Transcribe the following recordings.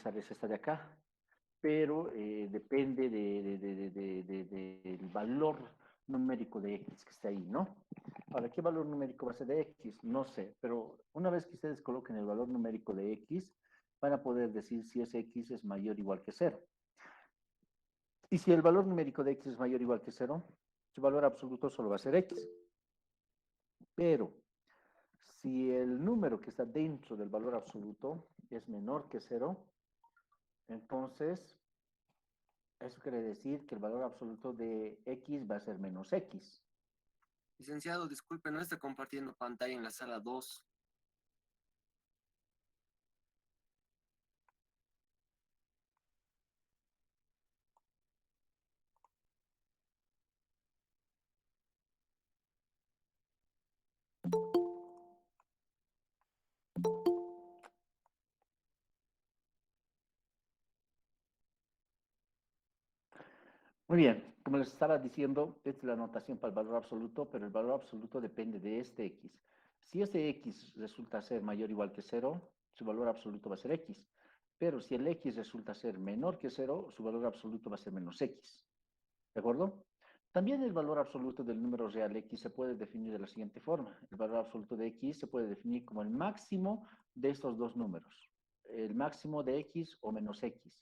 analizar es esta de acá, pero depende del valor numérico de X que está ahí, ¿no? Ahora, ¿qué valor numérico va a ser de X? No sé, pero una vez que ustedes coloquen el valor numérico de X, van a poder decir si ese X es mayor o igual que cero. Y si el valor numérico de X es mayor o igual que cero, su valor absoluto solo va a ser X. Pero si el número que está dentro del valor absoluto es menor que cero, entonces eso quiere decir que el valor absoluto de X va a ser menos X. Licenciado, disculpe, no está compartiendo pantalla en la sala 2. Muy bien, como les estaba diciendo, esta es la notación para el valor absoluto, pero el valor absoluto depende de este X. Si este X resulta ser mayor o igual que cero, su valor absoluto va a ser X. Pero si el X resulta ser menor que cero, su valor absoluto va a ser menos X. ¿De acuerdo? También el valor absoluto del número real X se puede definir de la siguiente forma. El valor absoluto de X se puede definir como el máximo de estos dos números. El máximo de X o menos X.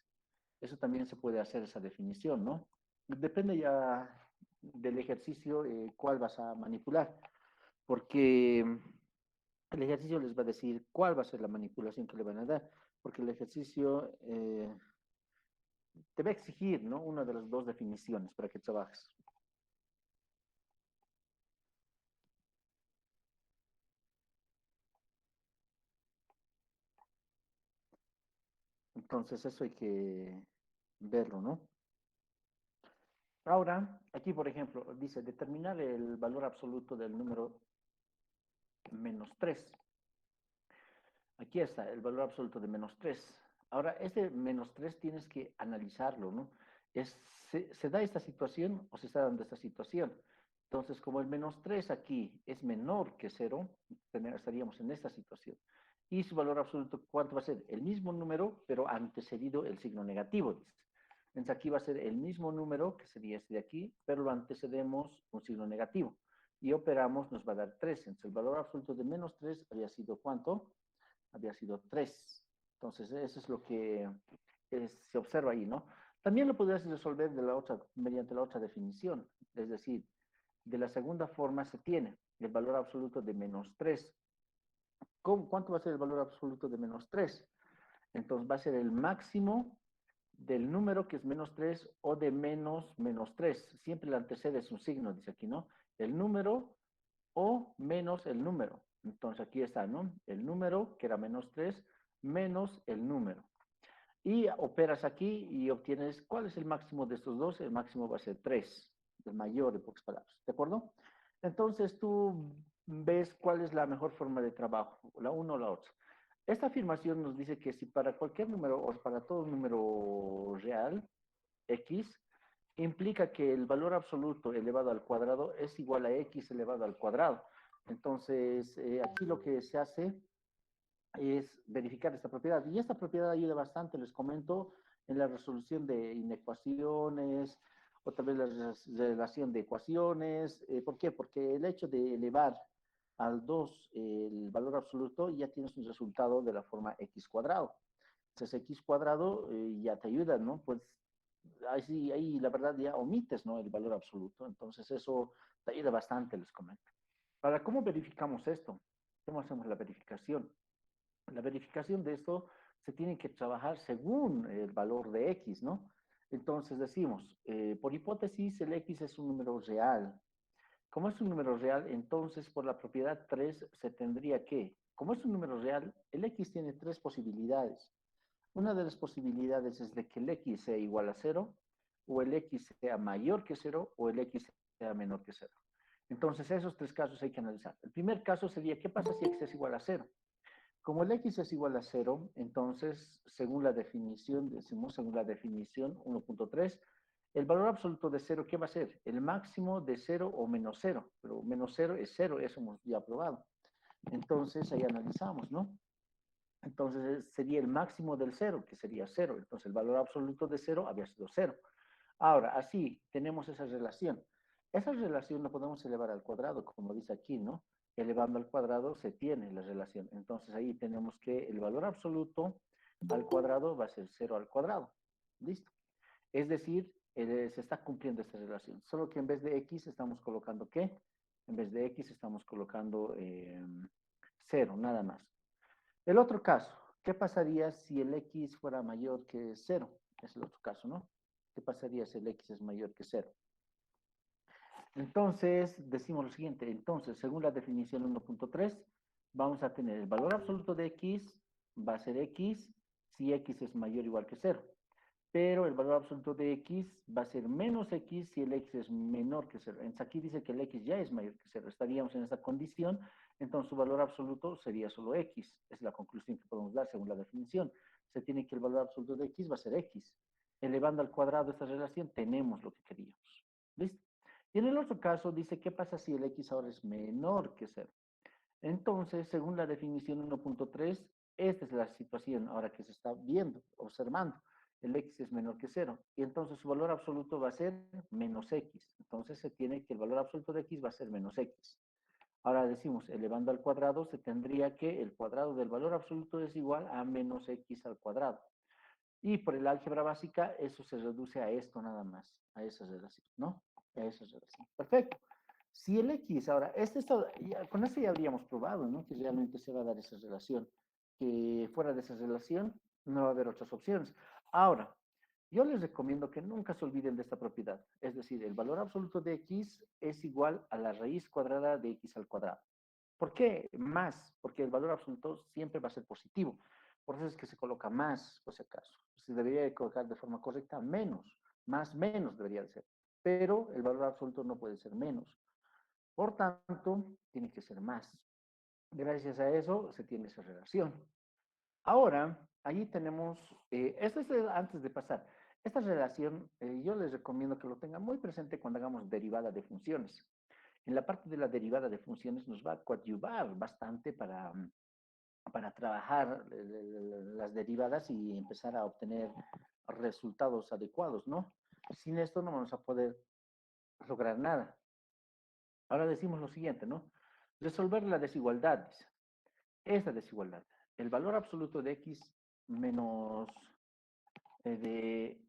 Eso también se puede hacer esa definición, ¿no? Depende ya del ejercicio cuál vas a manipular, porque el ejercicio les va a decir cuál va a ser la manipulación que le van a dar, porque el ejercicio te va a exigir, ¿no? Una de las dos definiciones para que trabajes. Entonces eso hay que verlo, ¿no? Ahora, aquí por ejemplo, dice determinar el valor absoluto del número menos 3. Aquí está el valor absoluto de menos 3. Ahora, este menos 3 tienes que analizarlo, ¿no? ¿Se da esta situación o se está dando esta situación? Entonces, como el menos 3 aquí es menor que 0, estaríamos en esta situación. Y su valor absoluto, ¿cuánto va a ser? El mismo número, pero antecedido el signo negativo, dice. Entonces, aquí va a ser el mismo número, que sería este de aquí, pero lo antecedemos un signo negativo. Y operamos, nos va a dar 3. Entonces, el valor absoluto de menos 3 había sido ¿cuánto? Había sido 3. Entonces, eso es lo que se observa ahí, ¿no? También lo podrías resolver de la otra, mediante la otra definición. Es decir, de la segunda forma se tiene el valor absoluto de menos 3. ¿Cuánto va a ser el valor absoluto de menos 3? Entonces va a ser el máximo del número que es menos 3 o de menos 3. Siempre le antecede es un signo, dice aquí, ¿no? El número o menos el número. Entonces aquí está, ¿no? El número, que era menos 3, menos el número. Y operas aquí y obtienes, ¿cuál es el máximo de estos dos? El máximo va a ser 3, el mayor, en pocas palabras, ¿de acuerdo? Entonces tú ves cuál es la mejor forma de trabajo, la una o la otra. Esta afirmación nos dice que si para cualquier número o para todo número real, x, implica que el valor absoluto elevado al cuadrado es igual a x elevado al cuadrado. Entonces, aquí lo que se hace es verificar esta propiedad. Y esta propiedad ayuda bastante, les comento, en la resolución de inecuaciones, o tal vez la relación de ecuaciones. ¿Por qué? Porque el hecho de elevar al 2 el valor absoluto, ya tienes un resultado de la forma x cuadrado. Entonces, x cuadrado ya te ayuda, ¿no? Pues ahí la verdad ya omites, ¿no? El valor absoluto. Entonces, eso te ayuda bastante, les comento. Ahora, ¿cómo verificamos esto? ¿Cómo hacemos la verificación? La verificación de esto se tiene que trabajar según el valor de x, ¿no? Entonces decimos, por hipótesis, el x es un número real. Como es un número real, entonces por la propiedad 3 se tendría que, como es un número real, el x tiene tres posibilidades. Una de las posibilidades es de que el x sea igual a 0, o el x sea mayor que 0, o el x sea menor que 0. Entonces esos tres casos hay que analizar. El primer caso sería, ¿qué pasa si x es igual a 0? Como el x es igual a 0, entonces, según la definición, decimos, según la definición 1.3, el valor absoluto de 0, ¿qué va a ser? El máximo de 0 o menos 0. Pero menos 0 es 0, eso hemos ya probado. Entonces, ahí analizamos, ¿no? Entonces sería el máximo del cero, que sería cero. Entonces el valor absoluto de cero había sido cero. Ahora, así tenemos esa relación. Esa relación la podemos elevar al cuadrado, como dice aquí, ¿no? Elevando al cuadrado se tiene la relación. Entonces ahí tenemos que el valor absoluto al cuadrado va a ser cero al cuadrado. ¿Listo? Es decir, se está cumpliendo esta relación. Solo que en vez de x estamos colocando ¿qué? En vez de x estamos colocando 0, nada más. El otro caso, ¿qué pasaría si el x fuera mayor que cero? Es el otro caso, ¿no? ¿Qué pasaría si el x es mayor que cero? Entonces, decimos lo siguiente. Entonces, según la definición 1.3, vamos a tener el valor absoluto de x va a ser x si x es mayor o igual que cero. Pero el valor absoluto de x va a ser menos x si el x es menor que cero. Entonces, aquí dice que el x ya es mayor que cero. Estaríamos en esa condición, entonces su valor absoluto sería solo x. Es la conclusión que podemos dar según la definición. Se tiene que el valor absoluto de x va a ser x. Elevando al cuadrado esta relación, tenemos lo que queríamos. ¿Listo? Y en el otro caso dice, ¿qué pasa si el x ahora es menor que cero? Entonces, según la definición 1.3, esta es la situación ahora que se está viendo, observando. El x es menor que cero. Y entonces su valor absoluto va a ser menos x. Entonces se tiene que el valor absoluto de x va a ser menos x. Ahora decimos, elevando al cuadrado, se tendría que el cuadrado del valor absoluto es igual a menos x al cuadrado. Y por el álgebra básica, eso se reduce a esto nada más, a esa relación, ¿no? A esa relación. Perfecto. Si el X, ahora, con esto ya habríamos probado, ¿no? Que realmente se va a dar esa relación. Que fuera de esa relación no va a haber otras opciones. Ahora, yo les recomiendo que nunca se olviden de esta propiedad. Es decir, el valor absoluto de X es igual a la raíz cuadrada de X al cuadrado. ¿Por qué más? Porque el valor absoluto siempre va a ser positivo. Por eso es que se coloca más, por si acaso. Se debería de colocar de forma correcta menos. Más, menos debería de ser. Pero el valor absoluto no puede ser menos. Por tanto, tiene que ser más. Gracias a eso se tiene esa relación. Ahora, allí tenemos, esto es antes de pasar. Esta relación, yo les recomiendo que lo tengan muy presente cuando hagamos derivada de funciones. En la parte de la derivada de funciones nos va a coadyuvar bastante para trabajar las derivadas y empezar a obtener resultados adecuados, ¿no? Sin esto no vamos a poder lograr nada. Ahora decimos lo siguiente, ¿no? Resolver la desigualdad. Esta desigualdad. El valor absoluto de x menos de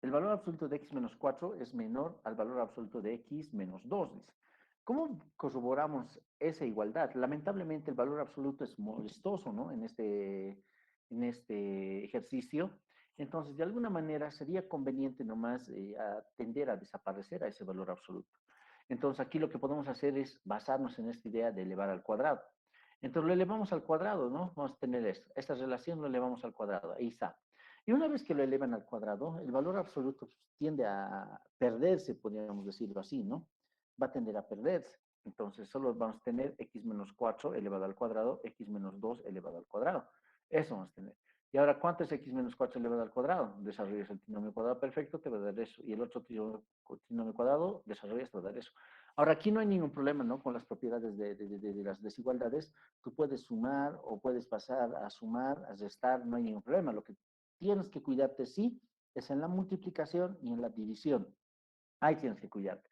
el valor absoluto de x menos 4 es menor al valor absoluto de x menos 2, dice. ¿Cómo corroboramos esa igualdad? Lamentablemente el valor absoluto es molestoso, ¿no? En este ejercicio. Entonces, de alguna manera sería conveniente nomás tender a desaparecer a ese valor absoluto. Entonces, aquí lo que podemos hacer es basarnos en esta idea de elevar al cuadrado. Entonces, lo elevamos al cuadrado, ¿no? Vamos a tener esto. Esta relación lo elevamos al cuadrado. Ahí está. Y una vez que lo elevan al cuadrado, el valor absoluto tiende a perderse, podríamos decirlo así, ¿no? Va a tender a perderse. Entonces solo vamos a tener x menos 4 elevado al cuadrado, x menos 2 elevado al cuadrado. Eso vamos a tener. Y ahora, ¿cuánto es x menos 4 elevado al cuadrado? Desarrollas el trinomio cuadrado perfecto, te va a dar eso. Y el otro trinomio cuadrado, desarrollas, te va a dar eso. Ahora, aquí no hay ningún problema, ¿no? Con las propiedades de las desigualdades. Tú puedes sumar o puedes pasar a sumar, a restar, no hay ningún problema. Lo que tienes que cuidarte, sí, es en la multiplicación y en la división. Ahí tienes que cuidarte.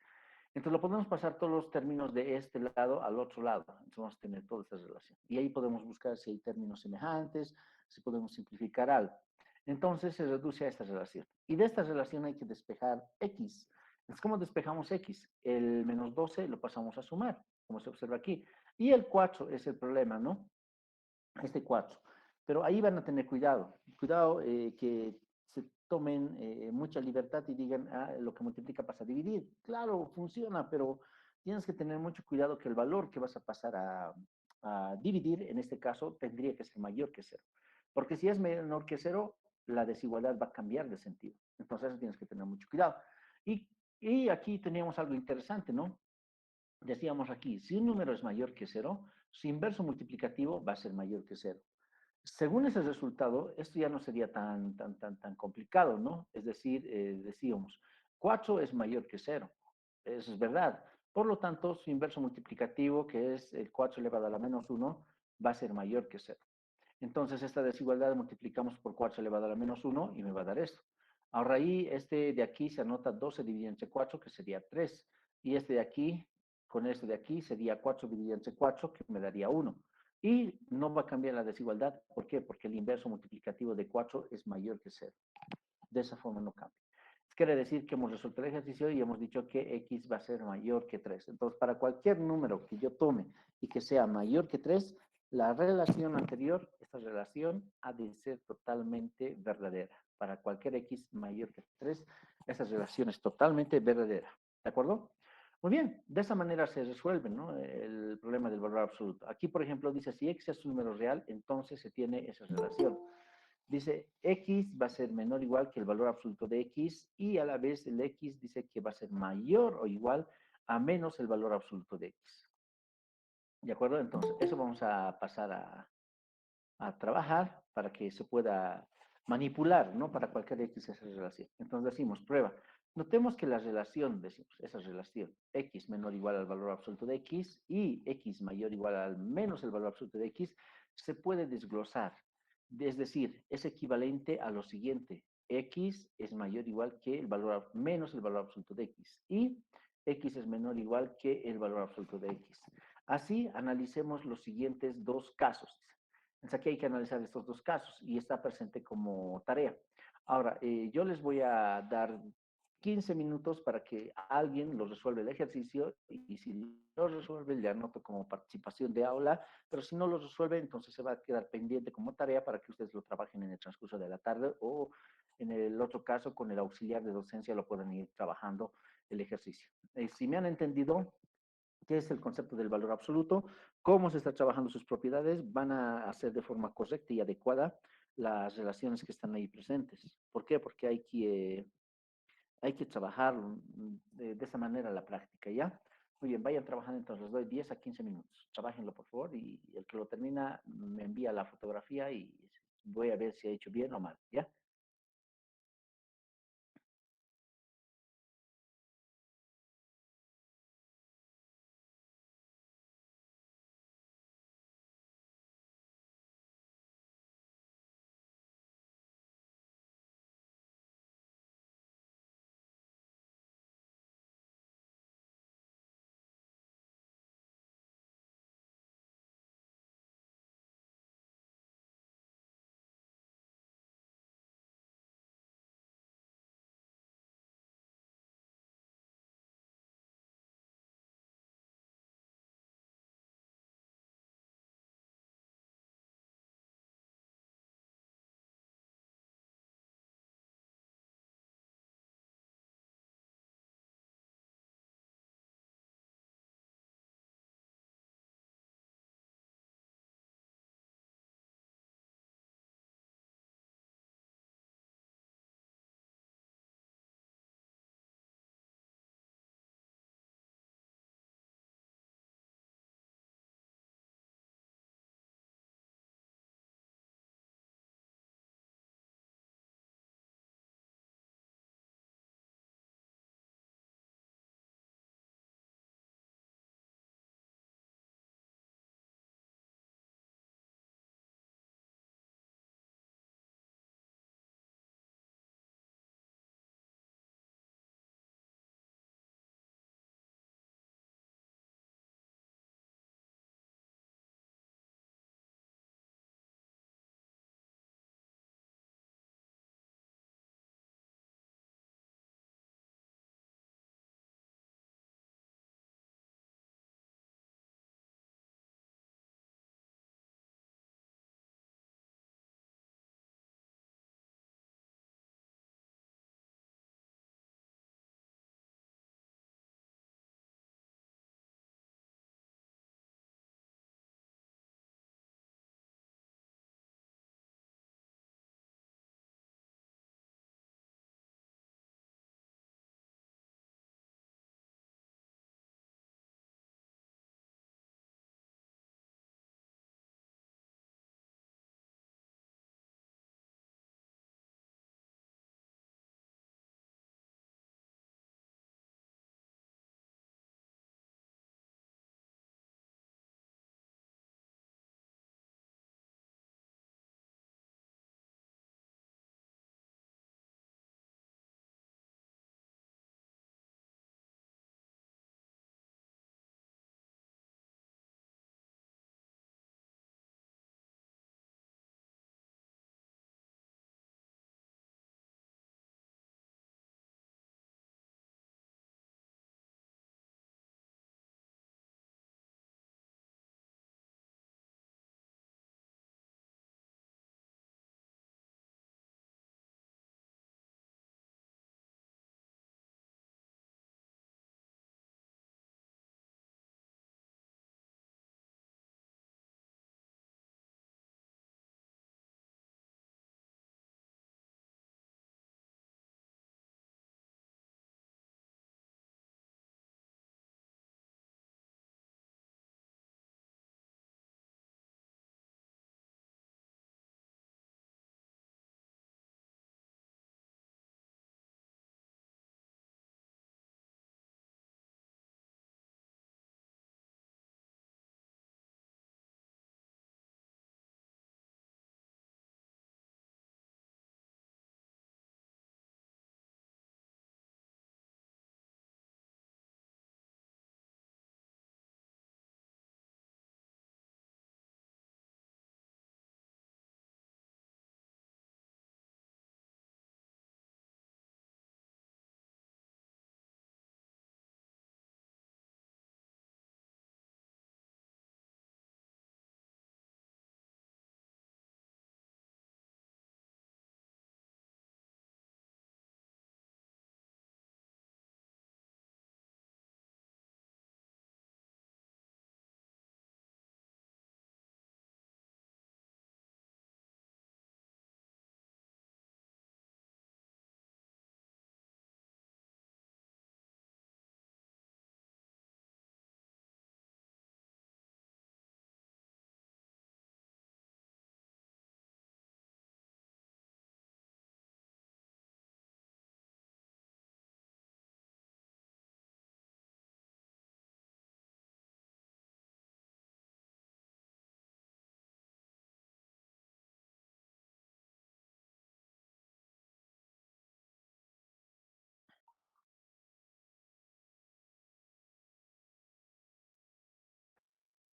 Entonces lo podemos pasar todos los términos de este lado al otro lado. Entonces vamos a tener toda esta relación. Y ahí podemos buscar si hay términos semejantes, si podemos simplificar algo. Entonces se reduce a esta relación. Y de esta relación hay que despejar x. Entonces, ¿cómo despejamos x? El menos 12 lo pasamos a sumar, como se observa aquí. Y el 4 es el problema, ¿no? Este 4. Pero ahí van a tener cuidado. Cuidado que se tomen mucha libertad y digan, ah, lo que multiplica pasa a dividir. Claro, funciona, pero tienes que tener mucho cuidado que el valor que vas a pasar a dividir, en este caso, tendría que ser mayor que cero. Porque si es menor que cero, la desigualdad va a cambiar de sentido. Entonces, eso tienes que tener mucho cuidado. Y aquí teníamos algo interesante, ¿no? Decíamos aquí, si un número es mayor que cero, su inverso multiplicativo va a ser mayor que cero. Según ese resultado, esto ya no sería tan complicado, ¿no? Es decir, decíamos, 4 es mayor que cero. Eso es verdad. Por lo tanto, su inverso multiplicativo, que es el 4 elevado a la menos 1, va a ser mayor que cero. Entonces, esta desigualdad multiplicamos por 4 elevado a la menos 1 y me va a dar esto. Ahora ahí, este de aquí se anota 12 dividido entre 4, que sería 3. Y este de aquí, con este de aquí, sería 4 dividido entre 4, que me daría 1. Y no va a cambiar la desigualdad. ¿Por qué? Porque el inverso multiplicativo de 4 es mayor que 0. De esa forma no cambia. Quiere decir que hemos resuelto el ejercicio y hemos dicho que x va a ser mayor que 3. Entonces, para cualquier número que yo tome y que sea mayor que 3, la relación anterior, esta relación ha de ser totalmente verdadera. Para cualquier x mayor que 3, esa relación es totalmente verdadera. ¿De acuerdo? Muy bien, de esa manera se resuelve, ¿no?, el problema del valor absoluto. Aquí, por ejemplo, dice, si x es un número real, entonces se tiene esa relación. Dice, x va a ser menor o igual que el valor absoluto de x y a la vez el x dice que va a ser mayor o igual a menos el valor absoluto de x. ¿De acuerdo? Entonces, eso vamos a pasar a trabajar para que se pueda manipular, ¿no? Para cualquier x esa relación. Entonces decimos, prueba. Notemos que la relación, decimos, esa relación, x menor o igual al valor absoluto de x y x mayor o igual al menos el valor absoluto de x, se puede desglosar. Es decir, es equivalente a lo siguiente. X es mayor o igual que el valor menos el valor absoluto de x y x es menor o igual que el valor absoluto de x. Así, analicemos los siguientes dos casos. Entonces aquí hay que analizar estos dos casos y está presente como tarea. Ahora, yo les voy a dar 15 minutos para que alguien lo resuelva el ejercicio y si lo resuelve le anoto como participación de aula, pero si no lo resuelve entonces se va a quedar pendiente como tarea para que ustedes lo trabajen en el transcurso de la tarde o en el otro caso con el auxiliar de docencia lo puedan ir trabajando el ejercicio. Si me han entendido, qué es el concepto del valor absoluto, cómo se está trabajando sus propiedades, van a hacer de forma correcta y adecuada las relaciones que están ahí presentes. ¿Por qué? Porque hay que trabajar de esa manera la práctica, ¿ya? Muy bien, vayan trabajando entonces, les doy 10 a 15 minutos. Trabajenlo, por favor, y el que lo termina me envía la fotografía y voy a ver si ha hecho bien o mal, ¿ya?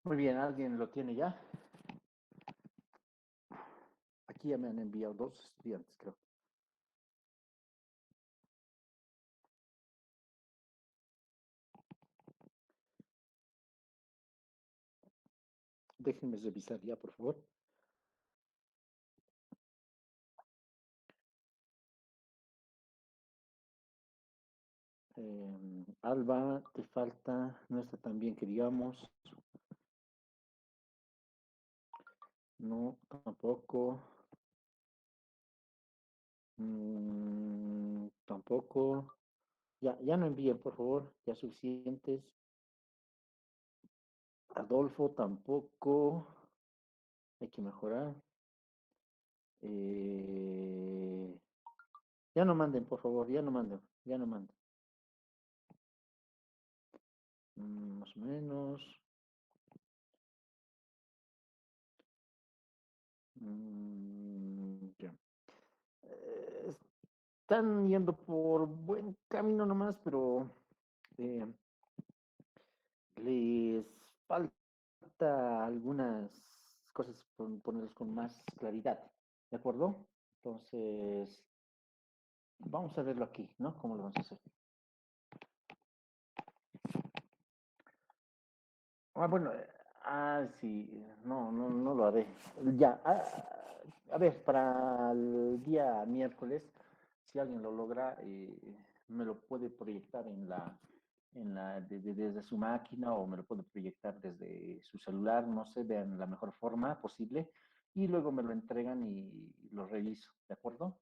Muy bien, ¿alguien lo tiene ya? Aquí ya me han enviado dos estudiantes, creo. Déjenme revisar ya, por favor. Alba, te falta, no está tan bien que digamos. No, tampoco. Tampoco. Ya, ya no envíen, por favor, ya suficientes. Adolfo tampoco. Hay que mejorar. Eh, ya no manden, por favor, ya no manden, ya no manden. Más o menos. Ya. Están yendo por buen camino nomás, pero eh, les falta algunas cosas ponerlas con más claridad, ¿de acuerdo? Entonces, vamos a verlo aquí, ¿no? ¿Cómo lo vamos a hacer? Bueno, sí, no, no, no lo haré. Ya, a ver, para el día miércoles, si alguien lo logra, me lo puede proyectar desde su máquina o me lo puede proyectar desde su celular, no sé, vean la mejor forma posible y luego me lo entregan y lo reviso, ¿de acuerdo?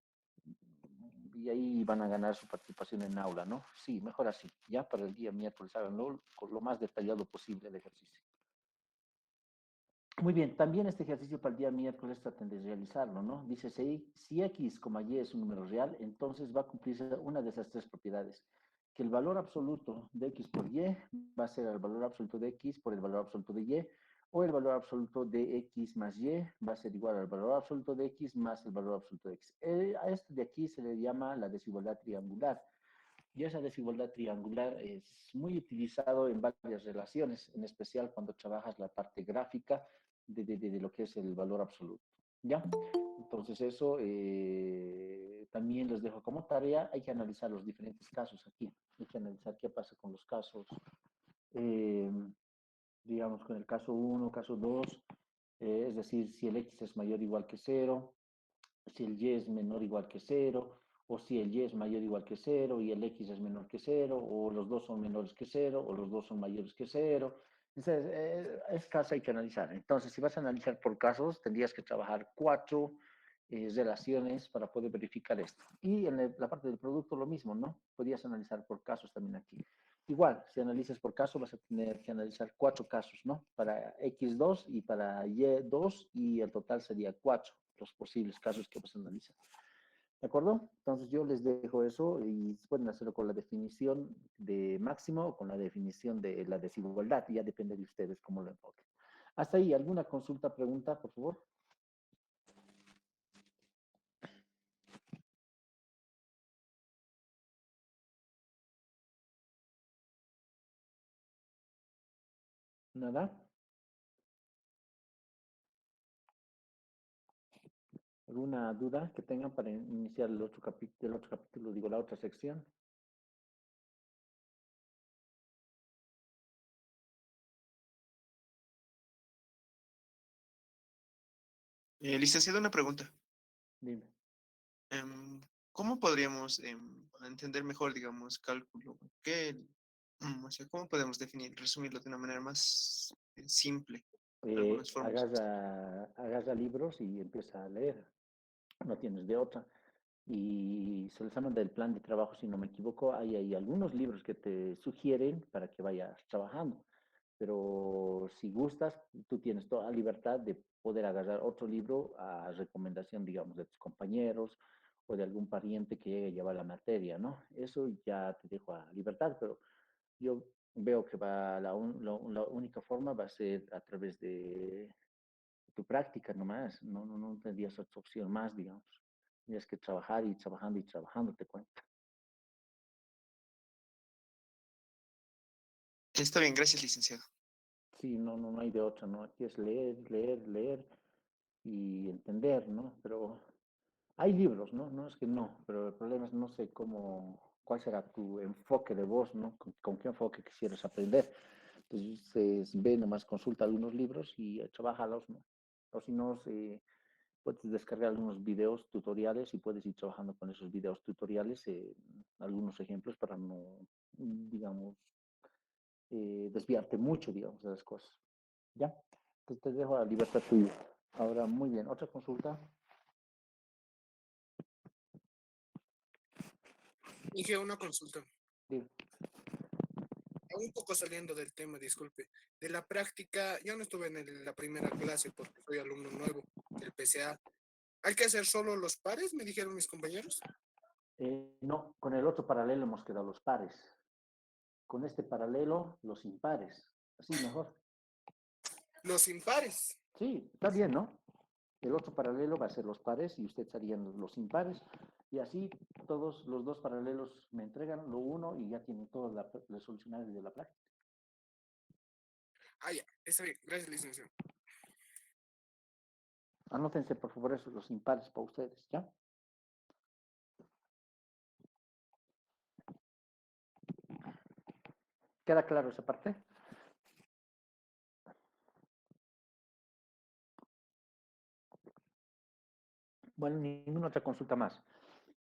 Y ahí van a ganar su participación en aula, ¿no? Sí, mejor así, ya para el día miércoles háganlo con lo más detallado posible el ejercicio. Muy bien, también este ejercicio para el día miércoles traten de realizarlo, ¿no? Dice, si x, y es un número real, entonces va a cumplirse una de esas tres propiedades. Que el valor absoluto de x por y va a ser el valor absoluto de x por el valor absoluto de y, o el valor absoluto de x más y va a ser igual al valor absoluto de x más el valor absoluto de x. A esto de aquí se le llama la desigualdad triangular. Y esa desigualdad triangular es muy utilizado en varias relaciones, en especial cuando trabajas la parte gráfica de lo que es el valor absoluto. ¿Ya? Entonces eso también les dejo como tarea. Hay que analizar los diferentes casos aquí. Hay que analizar qué pasa con los casos, eh, digamos, con el caso uno, caso 2, es decir, si el x es mayor o igual que cero, si el y es menor o igual que cero, o si el y es mayor o igual que cero y el x es menor que cero, o los dos son menores que cero, o los dos son mayores que cero. Entonces, es caso hay que analizar. Entonces, si vas a analizar por casos, tendrías que trabajar cuatro relaciones para poder verificar esto. Y en la parte del producto lo mismo, ¿no? Podrías analizar por casos también aquí. Igual, si analizas por caso, vas a tener que analizar cuatro casos, ¿no? Para X2 y para Y2 y el total sería cuatro los posibles casos que vas a analizar. ¿De acuerdo? Entonces yo les dejo eso y pueden hacerlo con la definición de máximo o con la definición de la desigualdad. Ya depende de ustedes cómo lo enfoquen. Hasta ahí, ¿alguna consulta, pregunta, por favor? ¿Nada? ¿Alguna duda que tengan para iniciar el otro capítulo, digo, la otra sección? Licenciado, una pregunta. Dime. ¿Cómo podríamos entender mejor, digamos, cálculo? O sea, ¿cómo podemos definir, resumirlo de una manera más simple? Algunas formas. Agarra libros y empieza a leer. No tienes de otra. Y se les llama del plan de trabajo, si no me equivoco. Hay algunos libros que te sugieren para que vayas trabajando. Pero si gustas, tú tienes toda la libertad de poder agarrar otro libro a recomendación, digamos, de tus compañeros o de algún pariente que llegue a llevar la materia, ¿no? Eso ya te dejo a libertad, pero yo veo que la única forma va a ser a través de tu práctica nomás, no tendrías otra opción más, digamos. Tienes que trabajar y trabajando y trabajando, te cuento. Está bien, gracias, licenciado. Sí, no hay de otra, ¿no? Aquí es leer, leer, leer y entender, ¿no? Pero hay libros, ¿no? No es que no, pero el problema es no sé cuál será tu enfoque de voz, ¿no? Con qué enfoque quisieras aprender. Entonces, ve nomás, consulta algunos libros y trabajalos, ¿no? O si no, puedes descargar algunos videos tutoriales y puedes ir trabajando con esos videos tutoriales, algunos ejemplos para no, digamos, desviarte mucho, digamos, de las cosas. ¿Ya? Entonces te dejo a libertad tuya. Ahora, muy bien. ¿Otra consulta? Dije una consulta. Sí. Un poco saliendo del tema, disculpe. De la práctica, yo no estuve en la primera clase porque soy alumno nuevo del PCA. ¿Hay que hacer solo los pares? Me dijeron mis compañeros. No, con el otro paralelo hemos quedado los pares. Con este paralelo, los impares. Así mejor. Los impares. Sí, está bien, ¿no? El otro paralelo va a ser los pares y ustedes harían los impares. Y así todos los dos paralelos me entregan lo uno y ya tienen todo la solucionario de la práctica. Ah, ya. Está bien. Gracias, licenciado. Anótense, por favor, esos los impares para ustedes, ¿ya? ¿Queda claro esa parte? Bueno, ninguna otra consulta más.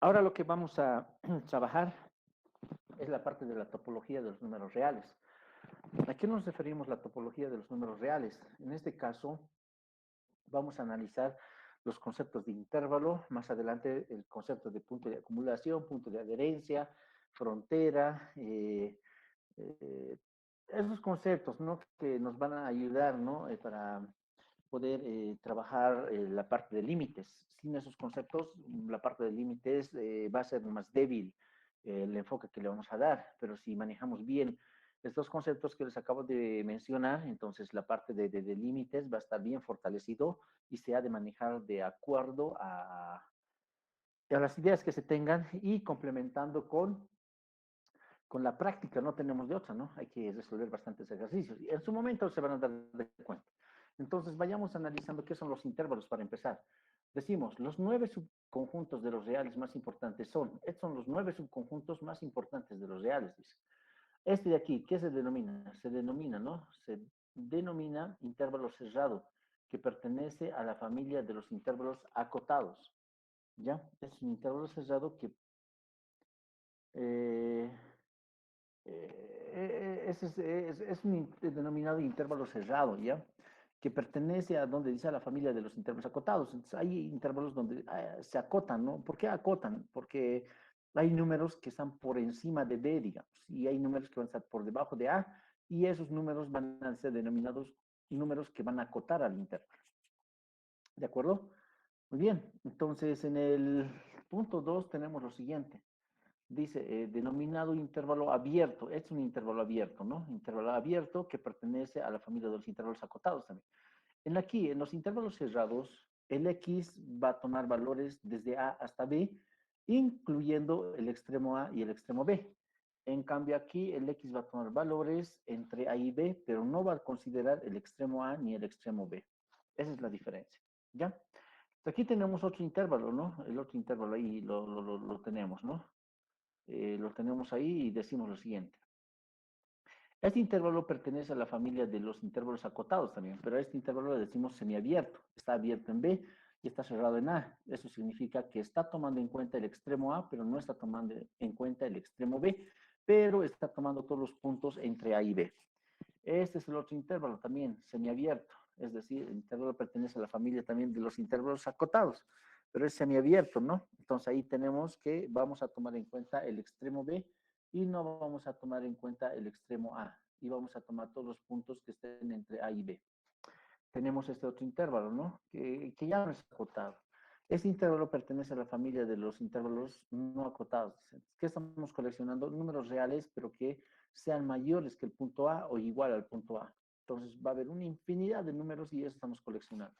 Ahora lo que vamos a trabajar es la parte de la topología de los números reales. ¿A qué nos referimos la topología de los números reales? En este caso, vamos a analizar los conceptos de intervalo, más adelante el concepto de punto de acumulación, punto de adherencia, frontera, esos conceptos, ¿no? Que nos van a ayudar, ¿no? Para poder trabajar la parte de límites. Sin esos conceptos, la parte de límites va a ser más débil el enfoque que le vamos a dar, pero si manejamos bien estos conceptos que les acabo de mencionar, entonces la parte de límites va a estar bien fortalecido y se ha de manejar de acuerdo a las ideas que se tengan y complementando con la práctica, no tenemos de otra, ¿no? Hay que resolver bastantes ejercicios y en su momento se van a dar de cuenta. Entonces, vayamos analizando qué son los intervalos para empezar. Decimos, los 9 subconjuntos de los reales más importantes estos son los 9 subconjuntos más importantes de los reales, dice. Este de aquí, ¿qué se denomina? Se denomina, ¿no? Se denomina intervalo cerrado, que pertenece a la familia de los intervalos acotados, ¿ya? Es un intervalo cerrado que eh, es un denominado intervalo cerrado, ¿ya? Que pertenece a donde dice a la familia de los intervalos acotados. Entonces, hay intervalos donde se acotan, ¿no? ¿Por qué acotan? Porque hay números que están por encima de B, digamos, y hay números que van a estar por debajo de A, y esos números van a ser denominados números que van a acotar al intervalo. ¿De acuerdo? Muy bien. Entonces, en el punto 2 tenemos lo siguiente. Dice, denominado intervalo abierto. Es un intervalo abierto, ¿no? Intervalo abierto que pertenece a la familia de los intervalos acotados también. Aquí, en los intervalos cerrados, el X va a tomar valores desde A hasta B, incluyendo el extremo A y el extremo B. En cambio, aquí el X va a tomar valores entre A y B, pero no va a considerar el extremo A ni el extremo B. Esa es la diferencia, ¿ya? Aquí tenemos otro intervalo, ¿no? El otro intervalo ahí lo tenemos, ¿no? Lo tenemos ahí y decimos lo siguiente. Este intervalo pertenece a la familia de los intervalos acotados también, pero a este intervalo le decimos semiabierto. Está abierto en B y está cerrado en A. Eso significa que está tomando en cuenta el extremo A, pero no está tomando en cuenta el extremo B, pero está tomando todos los puntos entre A y B. Este es el otro intervalo también, semiabierto. Es decir, el intervalo pertenece a la familia también de los intervalos acotados, pero es semiabierto, ¿no? Entonces ahí tenemos que vamos a tomar en cuenta el extremo B y no vamos a tomar en cuenta el extremo A. Y vamos a tomar todos los puntos que estén entre A y B. Tenemos este otro intervalo, ¿no? Que ya no es acotado. Este intervalo pertenece a la familia de los intervalos no acotados. ¿Qué estamos coleccionando? Números reales, pero que sean mayores que el punto A o igual al punto A. Entonces va a haber una infinidad de números y eso estamos coleccionando.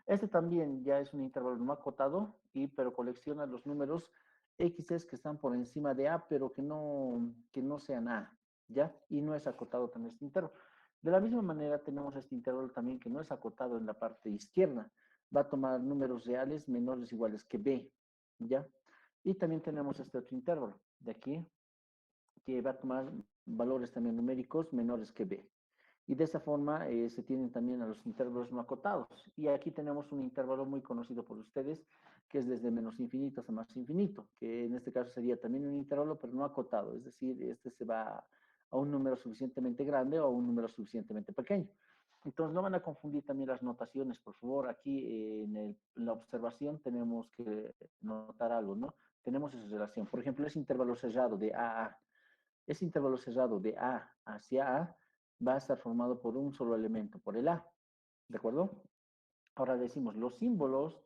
Este también ya es un intervalo no acotado, pero colecciona los números X que están por encima de A, pero que no sean A, ¿ya? Y no es acotado también este intervalo. De la misma manera tenemos este intervalo también que no es acotado en la parte izquierda. Va a tomar números reales menores o iguales que b, ¿ya? Y también tenemos este otro intervalo de aquí, que va a tomar valores también numéricos menores que b. Y de esa forma se tienen también a los intervalos no acotados. Y aquí tenemos un intervalo muy conocido por ustedes, que es desde menos infinito hasta más infinito, que en este caso sería también un intervalo, pero no acotado. Es decir, este se va a un número suficientemente grande o a un número suficientemente pequeño. Entonces, no van a confundir también las notaciones, por favor. Aquí en la observación tenemos que notar algo, ¿no? Tenemos esa relación. Por ejemplo, ese intervalo cerrado de A a. Ese intervalo cerrado de A hacia A va a estar formado por un solo elemento, por el A. ¿De acuerdo? Ahora decimos los símbolos.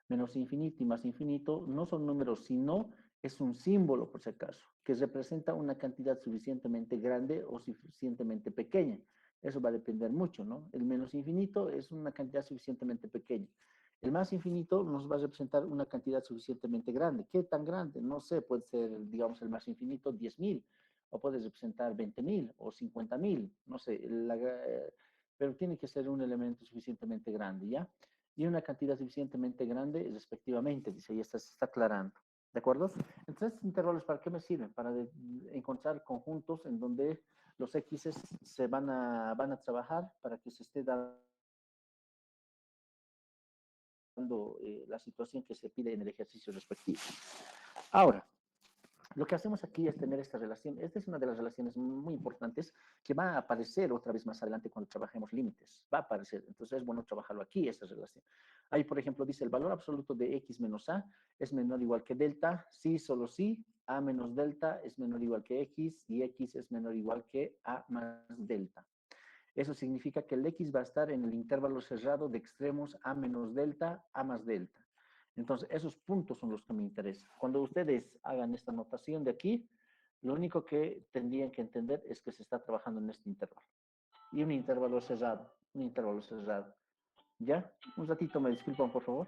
Menos infinito y más infinito no son números, sino es un símbolo, por si acaso, que representa una cantidad suficientemente grande o suficientemente pequeña. Eso va a depender mucho, ¿no? El menos infinito es una cantidad suficientemente pequeña. El más infinito nos va a representar una cantidad suficientemente grande. ¿Qué tan grande? No sé, puede ser, digamos, el más infinito 10.000, o puede representar 20.000 o 50.000, no sé, pero tiene que ser un elemento suficientemente grande, ¿ya? Y una cantidad suficientemente grande respectivamente, dice, ahí se está aclarando. ¿De acuerdo? Entonces, estos intervalos, ¿para qué me sirven? Para encontrar conjuntos en donde los X se van a trabajar para que se esté dando la situación que se pide en el ejercicio respectivo. Ahora, lo que hacemos aquí es tener esta relación. Esta es una de las relaciones muy importantes que va a aparecer otra vez más adelante cuando trabajemos límites. Va a aparecer. Entonces es bueno trabajarlo aquí, esta relación. Ahí, por ejemplo, dice el valor absoluto de x menos a es menor o igual que delta. Sí, solo sí. A menos delta es menor o igual que x y x es menor o igual que a más delta. Eso significa que el X va a estar en el intervalo cerrado de extremos A menos delta, A más delta. Entonces, esos puntos son los que me interesan. Cuando ustedes hagan esta notación de aquí, lo único que tendrían que entender es que se está trabajando en este intervalo. Y un intervalo cerrado, un intervalo cerrado. ¿Ya? Un ratito, me disculpan, por favor.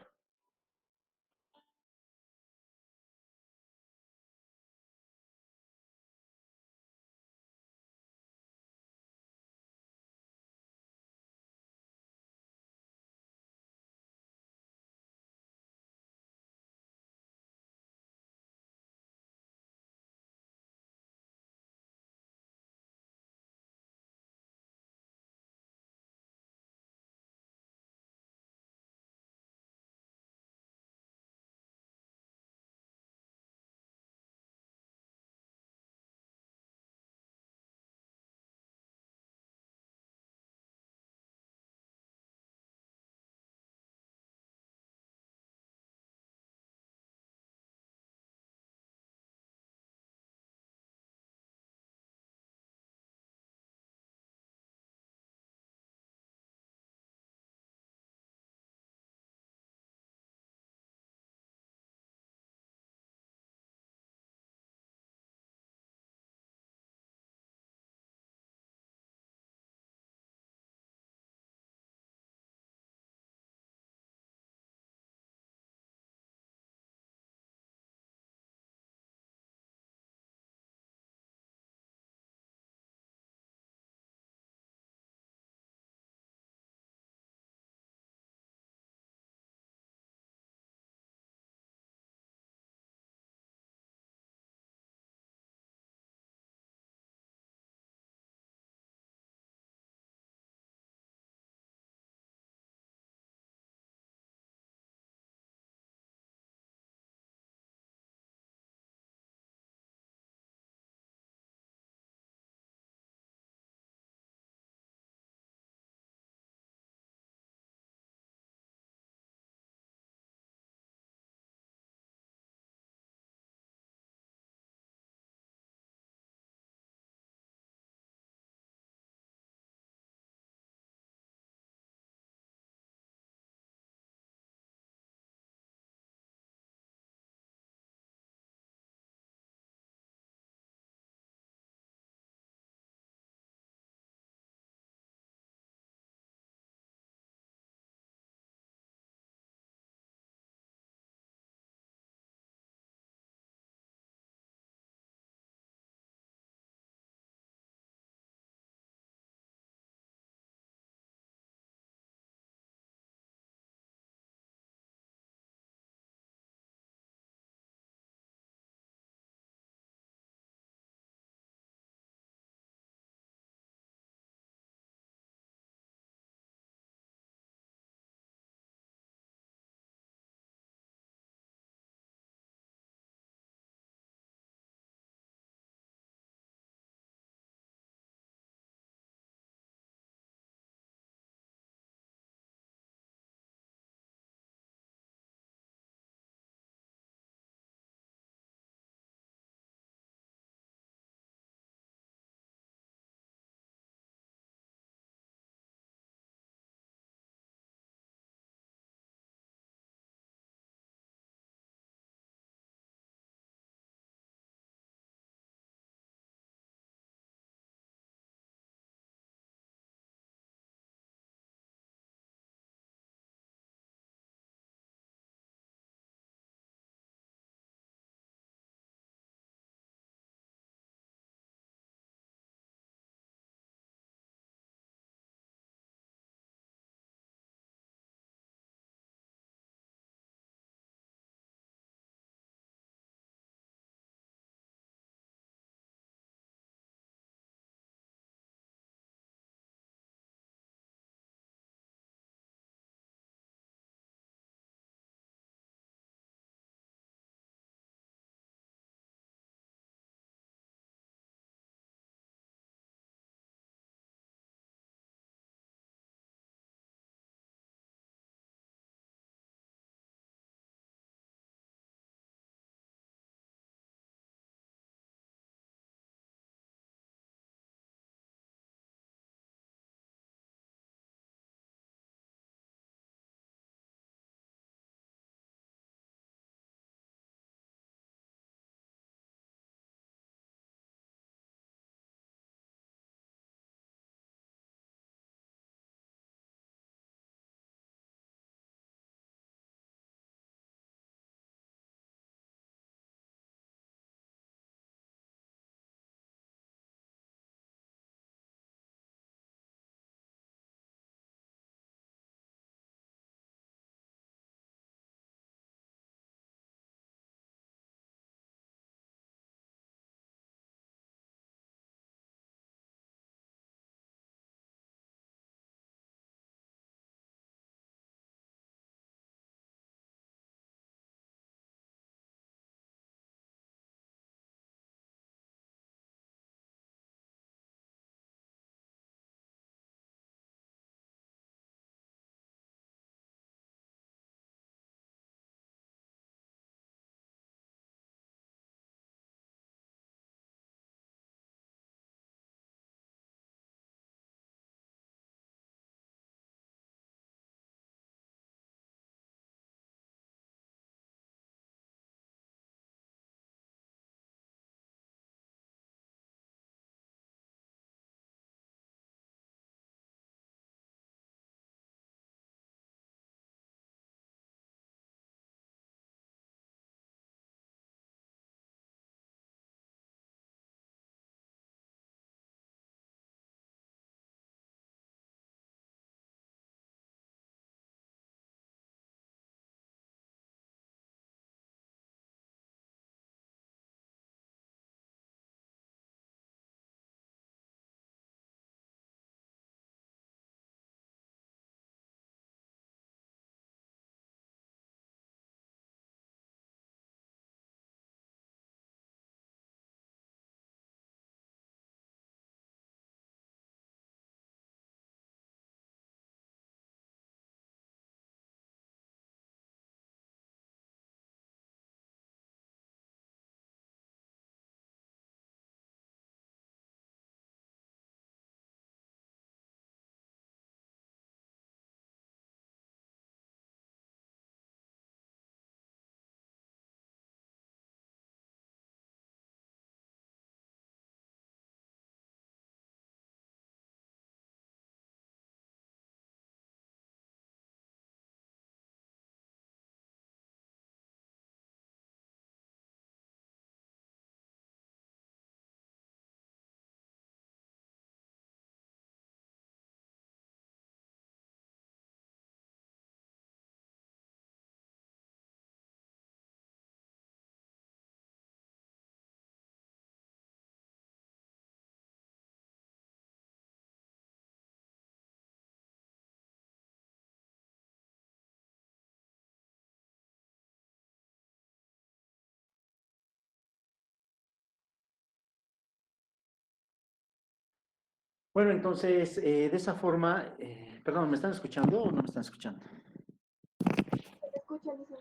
Bueno, entonces, de esa forma, perdón, ¿me están escuchando o no me están escuchando?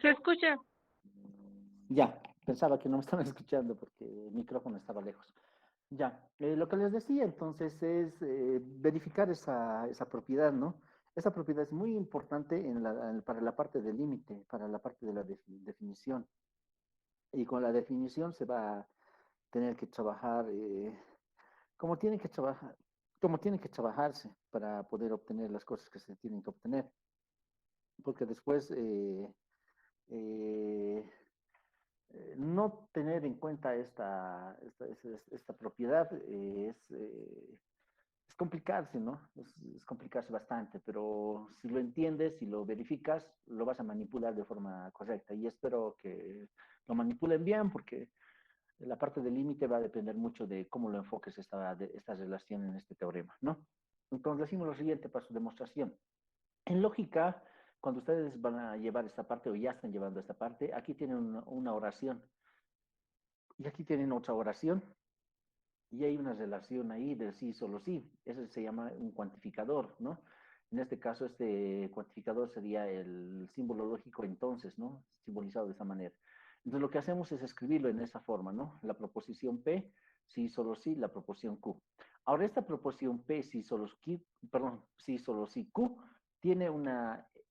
Se escucha. Ya, pensaba que no me estaban escuchando porque el micrófono estaba lejos. Ya, lo que les decía entonces es verificar esa propiedad, ¿no? Esa propiedad es muy importante para la parte del límite, para la parte de la definición. Y con la definición se va a tener que trabajar como tiene que trabajar, como tiene que trabajarse para poder obtener las cosas que se tienen que obtener. Porque después eh, no tener en cuenta esta propiedad es complicarse, ¿no? Es complicarse bastante, pero si lo entiendes, si lo verificas, lo vas a manipular de forma correcta. Y espero que lo manipulen bien, porque la parte del límite va a depender mucho de cómo lo enfoques esta relación en este teorema, ¿no? Entonces, decimos lo siguiente para su demostración. En lógica, cuando ustedes van a llevar esta parte o ya están llevando esta parte, aquí tienen una oración y aquí tienen otra oración y hay una relación ahí del sí, solo sí. Eso se llama un cuantificador, ¿no? En este caso, este cuantificador sería el símbolo lógico entonces, ¿no? Simbolizado de esta manera. Entonces, lo que hacemos es escribirlo en esa forma, ¿no? La proposición P, sí, solo sí, la proposición Q. Ahora, esta proposición P, sí, solo sí, perdón, sí, solo sí, Q, tiene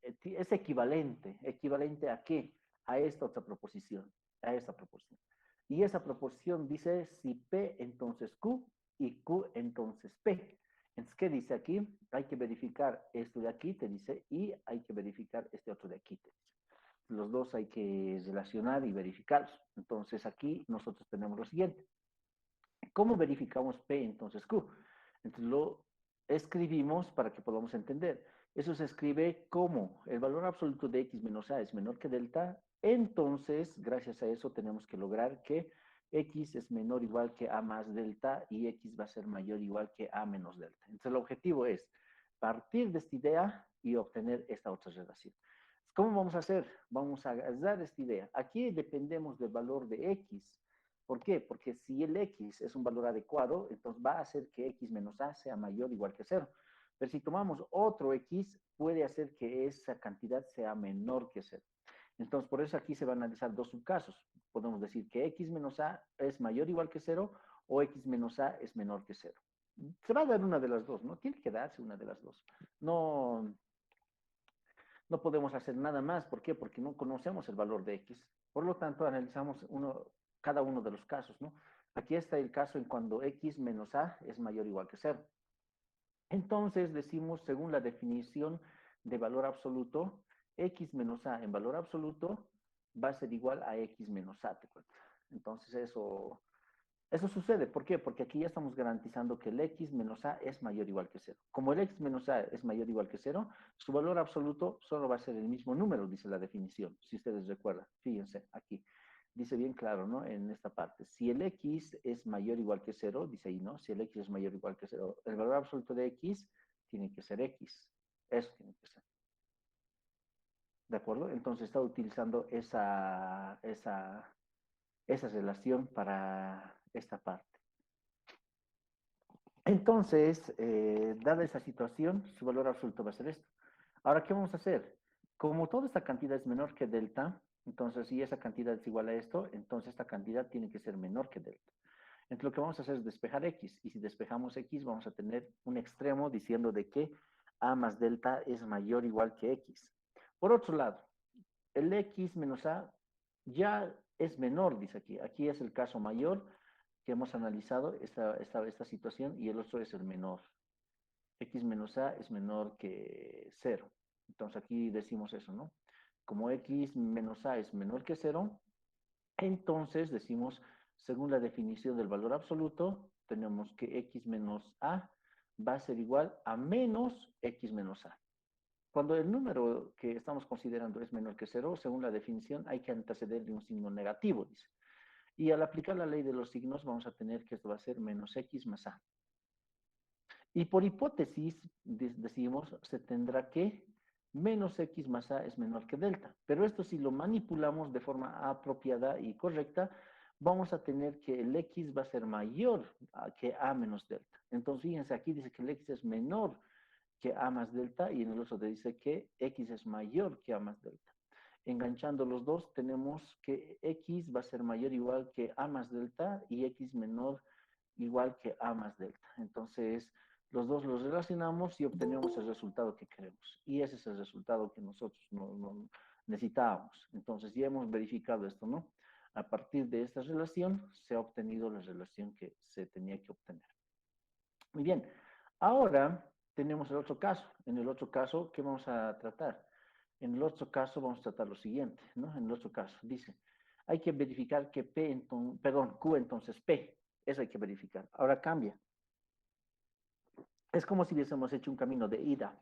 es ¿equivalente a qué? A esta otra proposición, a esta proposición. Y esa proposición dice si P entonces Q y Q entonces P. Entonces, ¿qué dice aquí? Hay que verificar esto de aquí, te dice, y hay que verificar este otro de aquí, te dice. Los dos hay que relacionar y verificarlos. Entonces, aquí nosotros tenemos lo siguiente. ¿Cómo verificamos P entonces Q? Entonces, lo escribimos para que podamos entender. Eso se escribe como el valor absoluto de x menos a es menor que delta. Entonces, gracias a eso, tenemos que lograr que x es menor o igual que a más delta y x va a ser mayor o igual que a menos delta. Entonces, el objetivo es partir de esta idea y obtener esta otra relación. ¿Cómo vamos a hacer? Vamos a agarrar esta idea. Aquí dependemos del valor de x. ¿Por qué? Porque si el x es un valor adecuado, entonces va a hacer que x menos a sea mayor o igual que 0. Pero si tomamos otro x, puede hacer que esa cantidad sea menor que 0. Entonces, por eso aquí se van a analizar dos subcasos. Podemos decir que x menos a es mayor o igual que 0 o x menos a es menor que 0. Se va a dar una de las dos, ¿no? Tiene que darse una de las dos. No podemos hacer nada más. ¿Por qué? Porque no conocemos el valor de x. Por lo tanto, analizamos cada uno de los casos, ¿no? Aquí está el caso en cuando x menos a es mayor o igual que 0. Entonces, decimos, según la definición de valor absoluto, x menos a en valor absoluto va a ser igual a x menos a, ¿te cuento? Entonces, eso sucede. ¿Por qué? Porque aquí ya estamos garantizando que el x menos a es mayor o igual que 0. Como el x menos a es mayor o igual que 0, su valor absoluto solo va a ser el mismo número, dice la definición. Si ustedes recuerdan, fíjense aquí. Dice bien claro, ¿no? En esta parte. Si el x es mayor o igual que 0, dice ahí, ¿no? Si el x es mayor o igual que 0, el valor absoluto de x tiene que ser x. Eso tiene que ser. ¿De acuerdo? Entonces está utilizando esa relación para esta parte. Entonces, dada esa situación, su valor absoluto va a ser esto. Ahora, ¿qué vamos a hacer? Como toda esta cantidad es menor que delta, entonces si esa cantidad es igual a esto, entonces esta cantidad tiene que ser menor que delta. Entonces lo que vamos a hacer es despejar x, y si despejamos x vamos a tener un extremo diciendo de que a más delta es mayor o igual que x. Por otro lado, el x menos a ya es menor, dice aquí. Aquí es el caso mayor que hemos analizado esta situación y el otro es el menor. X menos A es menor que 0. Entonces aquí decimos eso, ¿no? Como X menos A es menor que 0, entonces decimos, según la definición del valor absoluto, tenemos que X menos A va a ser igual a menos X menos A. Cuando el número que estamos considerando es menor que 0, según la definición, hay que antecederle un signo negativo, dice. Y al aplicar la ley de los signos, vamos a tener que esto va a ser menos X más A. Y por hipótesis, decimos, se tendrá que menos X más A es menor que delta. Pero esto si lo manipulamos de forma apropiada y correcta, vamos a tener que el x va a ser mayor que a menos delta. Entonces, fíjense, aquí dice que el x es menor que a más delta y en el otro te dice que x es mayor que a más delta. Enganchando los dos, tenemos que x va a ser mayor o igual que a más delta y x menor igual que a más delta. Entonces, los dos los relacionamos y obtenemos el resultado que queremos. Y ese es el resultado que nosotros no necesitábamos. Entonces, ya hemos verificado esto, ¿no? A partir de esta relación, se ha obtenido la relación que se tenía que obtener. Muy bien. Ahora tenemos el otro caso. En el otro caso, ¿qué vamos a tratar? En el otro caso vamos a tratar lo siguiente, ¿no? En el otro caso dice, hay que verificar que P, entonces, perdón, Q entonces P. Eso hay que verificar. Ahora cambia. Es como si hubiésemos hecho un camino de ida.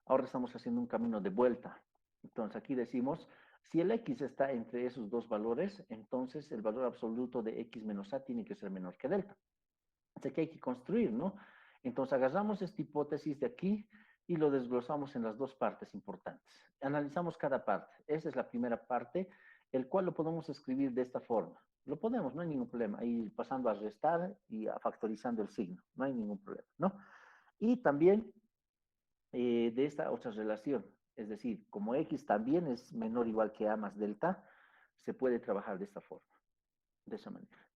Ahora estamos haciendo un camino de vuelta. Entonces aquí decimos, si el X está entre esos dos valores, entonces el valor absoluto de X menos A tiene que ser menor que delta. Así que hay que construir, ¿no? Entonces agarramos esta hipótesis de aquí y lo desglosamos en las dos partes importantes. Analizamos cada parte. Esa es la primera parte, el cual lo podemos escribir de esta forma. Lo podemos, no hay ningún problema. Ahí pasando a restar y a factorizando el signo. No hay ningún problema, ¿no? Y también de esta otra relación. Es decir, como X también es menor o igual que A más delta, se puede trabajar de esta forma, de esa manera.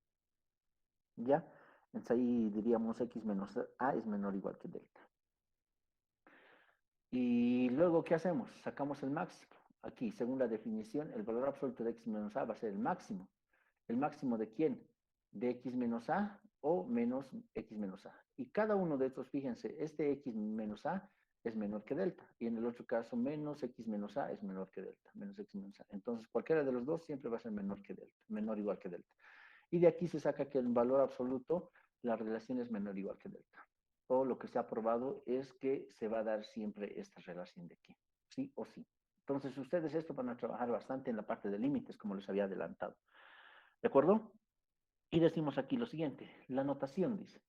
¿Ya? Entonces ahí diríamos X menos A es menor o igual que delta. Y luego, ¿qué hacemos? Sacamos el máximo. Aquí, según la definición, el valor absoluto de X menos A va a ser el máximo. ¿El máximo de quién? De X menos A o menos X menos A. Y cada uno de estos, fíjense, este X menos A es menor que delta. Y en el otro caso, menos X menos A es menor que delta. Menos X menos A. Entonces, cualquiera de los dos siempre va a ser menor que delta. Menor o igual que delta. Y de aquí se saca que el valor absoluto, la relación es menor o igual que delta. O lo que se ha probado es que se va a dar siempre esta relación de aquí. Sí o sí. Entonces, ustedes esto van a trabajar bastante en la parte de límites, como les había adelantado. ¿De acuerdo? Y decimos aquí lo siguiente. La notación dice,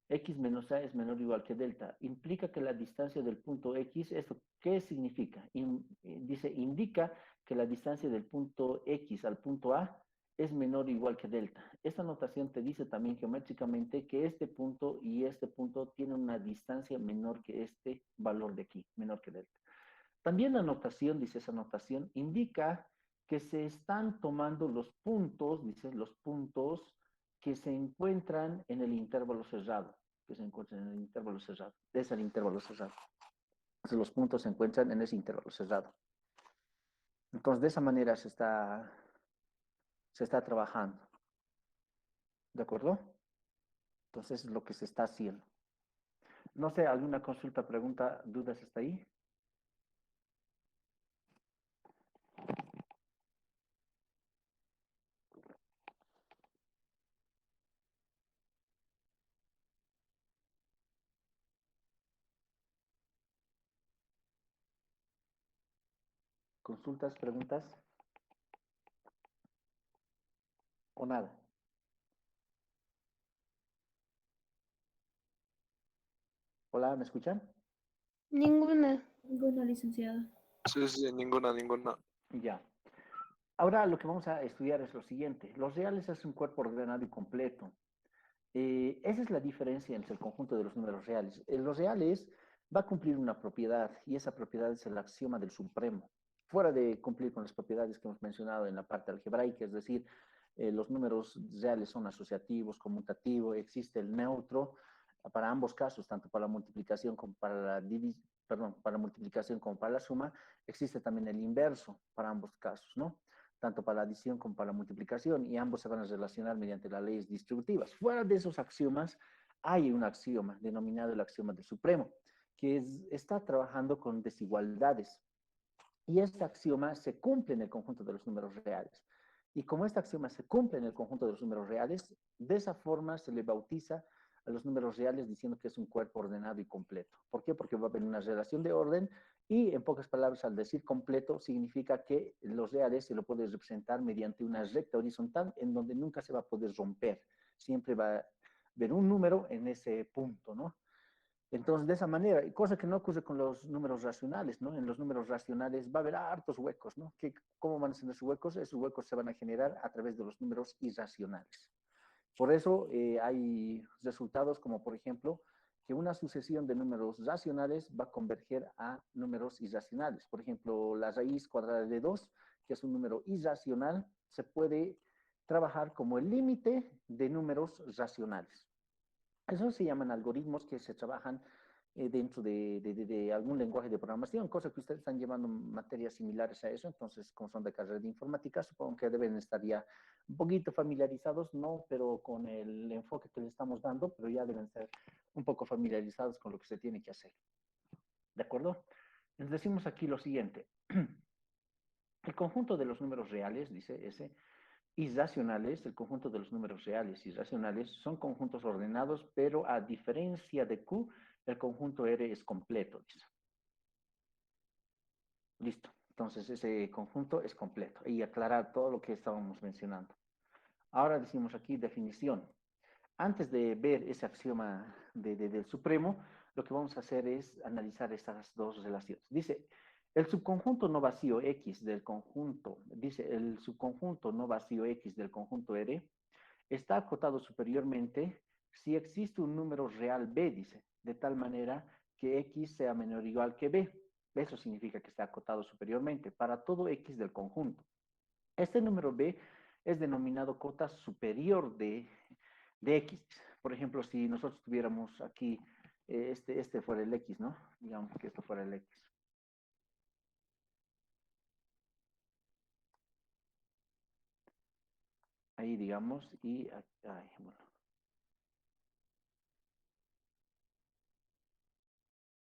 X menos A es menor o igual que delta. Implica que la distancia del punto X, ¿esto qué significa? Dice, indica que la distancia del punto X al punto A es menor o igual que delta. Esta notación te dice también geométricamente que este punto y este punto tienen una distancia menor que este valor de aquí, menor que delta. También la notación, dice esa notación, indica que se están tomando los puntos, dice, los puntos que se encuentran en el intervalo cerrado, que se encuentran en el intervalo cerrado. Es el intervalo cerrado. Entonces, los puntos se encuentran en ese intervalo cerrado. Entonces, de esa manera se está trabajando. ¿De acuerdo? Entonces, es lo que se está haciendo. No sé, ¿alguna consulta, pregunta, dudas hasta ahí? ¿Consultas, preguntas? ¿O nada? Hola, ¿me escuchan? Ninguna. Ninguna, licenciada. Sí, sí, ninguna, ninguna. Ya. Ahora lo que vamos a estudiar es lo siguiente. Los reales es un cuerpo ordenado y completo. Esa es la diferencia entre el conjunto de los números reales. Los reales va a cumplir una propiedad y esa propiedad es el axioma del supremo. Fuera de cumplir con las propiedades que hemos mencionado en la parte algebraica, es decir, los números reales son asociativos, conmutativos, existe el neutro para ambos casos, tanto para la multiplicación como para la para la multiplicación como para la suma, existe también el inverso para ambos casos, ¿no? Tanto para la adición como para la multiplicación, y ambos se van a relacionar mediante las leyes distributivas. Fuera de esos axiomas, hay un axioma denominado el axioma del supremo, que está trabajando con desigualdades. Y este axioma se cumple en el conjunto de los números reales. Y como este axioma se cumple en el conjunto de los números reales, de esa forma se le bautiza a los números reales diciendo que es un cuerpo ordenado y completo. ¿Por qué? Porque va a haber una relación de orden y, en pocas palabras, al decir completo, significa que los reales se lo puede representar mediante una recta horizontal en donde nunca se va a poder romper. Siempre va a haber un número en ese punto, ¿no? Entonces, de esa manera, cosa que no ocurre con los números racionales, ¿no? En los números racionales va a haber hartos huecos, ¿no? ¿Cómo van a ser esos huecos? Esos huecos se van a generar a través de los números irracionales. Por eso hay resultados como, por ejemplo, que una sucesión de números racionales va a converger a números irracionales. Por ejemplo, la raíz cuadrada de 2, que es un número irracional, se puede trabajar como el límite de números racionales. Eso se llaman algoritmos que se trabajan dentro de algún lenguaje de programación, cosa que ustedes están llevando materias similares a eso. Entonces, como son de carrera de informática, supongo que deben estar ya un poquito familiarizados, no, pero con el enfoque que le estamos dando, pero ya deben ser un poco familiarizados con lo que se tiene que hacer. ¿De acuerdo? Les decimos aquí lo siguiente. El conjunto de los números reales, dice ese, irracionales, el conjunto de los números reales y racionales son conjuntos ordenados, pero a diferencia de Q, el conjunto R es completo, dice. Listo. Entonces, ese conjunto es completo. Y aclarar todo lo que estábamos mencionando. Ahora decimos aquí definición. Antes de ver ese axioma del supremo, lo que vamos a hacer es analizar estas dos relaciones. Dice, el subconjunto no vacío X del conjunto, dice, el subconjunto no vacío X del conjunto R está acotado superiormente si existe un número real B, dice, de tal manera que X sea menor o igual que B. Eso significa que está acotado superiormente para todo X del conjunto. Este número B es denominado cota superior de X. Por ejemplo, si nosotros tuviéramos aquí, este fuera el X, ¿no? Digamos que esto fuera el X. Ahí, digamos, y, ay, bueno.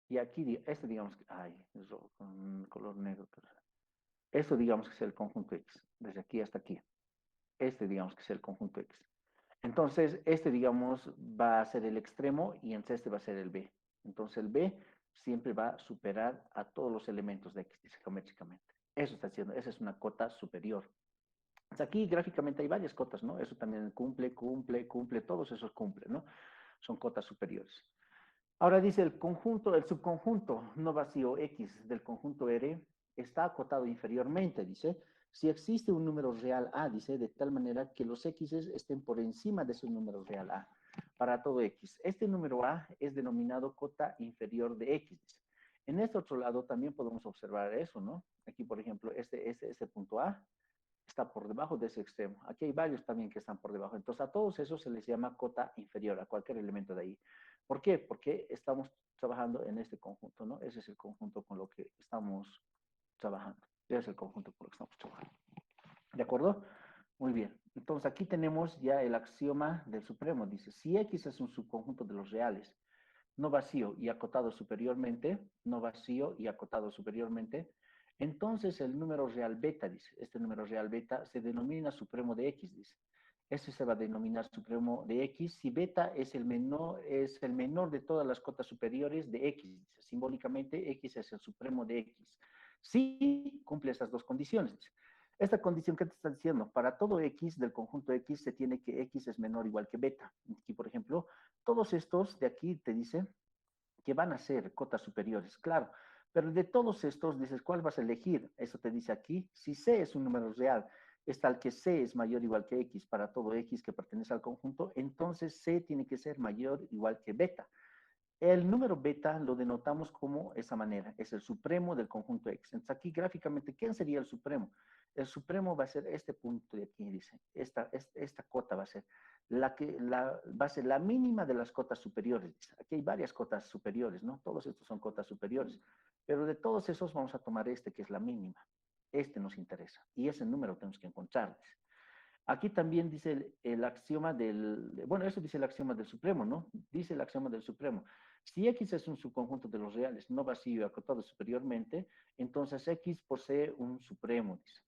Y aquí, este digamos que, ay, es con color negro. Esto digamos que es el conjunto X, desde aquí hasta aquí. Este digamos que es el conjunto X. Entonces, este, digamos, va a ser el extremo y entonces este va a ser el B. Entonces, el B siempre va a superar a todos los elementos de X, dice geométricamente. Eso está haciendo, esa es una cota superior. Entonces, aquí gráficamente hay varias cotas, ¿no? Eso también cumple, todos esos cumplen, ¿no? Son cotas superiores. Ahora dice el conjunto, el subconjunto no vacío X del conjunto R está acotado inferiormente, dice, si existe un número real A, dice, de tal manera que los X estén por encima de su número real A, para todo X. Este número A es denominado cota inferior de X. En este otro lado también podemos observar eso, ¿no? Aquí, por ejemplo, este punto A está por debajo de ese extremo. Aquí hay varios también que están por debajo. Entonces, a todos esos se les llama cota inferior, a cualquier elemento de ahí. ¿Por qué? Porque estamos trabajando en este conjunto, ¿no? Ese es el conjunto con lo que estamos trabajando. Ese es el conjunto con lo que estamos trabajando. ¿De acuerdo? Muy bien. Entonces, aquí tenemos ya el axioma del supremo. Dice, si X es un subconjunto de los reales, no vacío y acotado superiormente, no vacío y acotado superiormente, entonces el número real beta, dice, este número real beta se denomina supremo de X, dice. Este se va a denominar supremo de X si beta es el menor de todas las cotas superiores de X. Dice. Simbólicamente, X es el supremo de X. Si cumple esas dos condiciones. Dice. Esta condición que te está diciendo, para todo X del conjunto X se tiene que X es menor o igual que beta. Aquí, por ejemplo, todos estos de aquí te dicen que van a ser cotas superiores, claro. Pero de todos estos, dices, ¿cuál vas a elegir? Eso te dice aquí. Si C es un número real, es tal que C es mayor o igual que X para todo X que pertenece al conjunto, entonces C tiene que ser mayor o igual que beta. El número beta lo denotamos como esa manera, es el supremo del conjunto X. Entonces aquí gráficamente, ¿quién sería el supremo? El supremo va a ser este punto de aquí, dice, esta cota va a ser va a ser la mínima de las cotas superiores. Dice. Aquí hay varias cotas superiores, ¿no? Todos estos son cotas superiores, pero de todos esos vamos a tomar este que es la mínima. Este nos interesa y ese número tenemos que encontrar. Dice. Aquí también dice el axioma bueno, eso dice el axioma del supremo, ¿no? Dice el axioma del supremo. Si X es un subconjunto de los reales no vacío y acotado superiormente, entonces X posee un supremo, dice.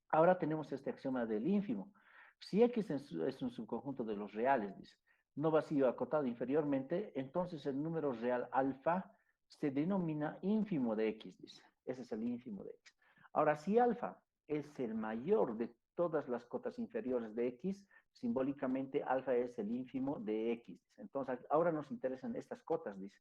Ahora tenemos este axioma del ínfimo. Si X es un subconjunto de los reales, dice, no vacío acotado inferiormente, entonces el número real alfa se denomina ínfimo de X, dice. Ese es el ínfimo de X. Ahora, si alfa es el mayor de todas las cotas inferiores de X, simbólicamente alfa es el ínfimo de X. Entonces, ahora nos interesan estas cotas, dice.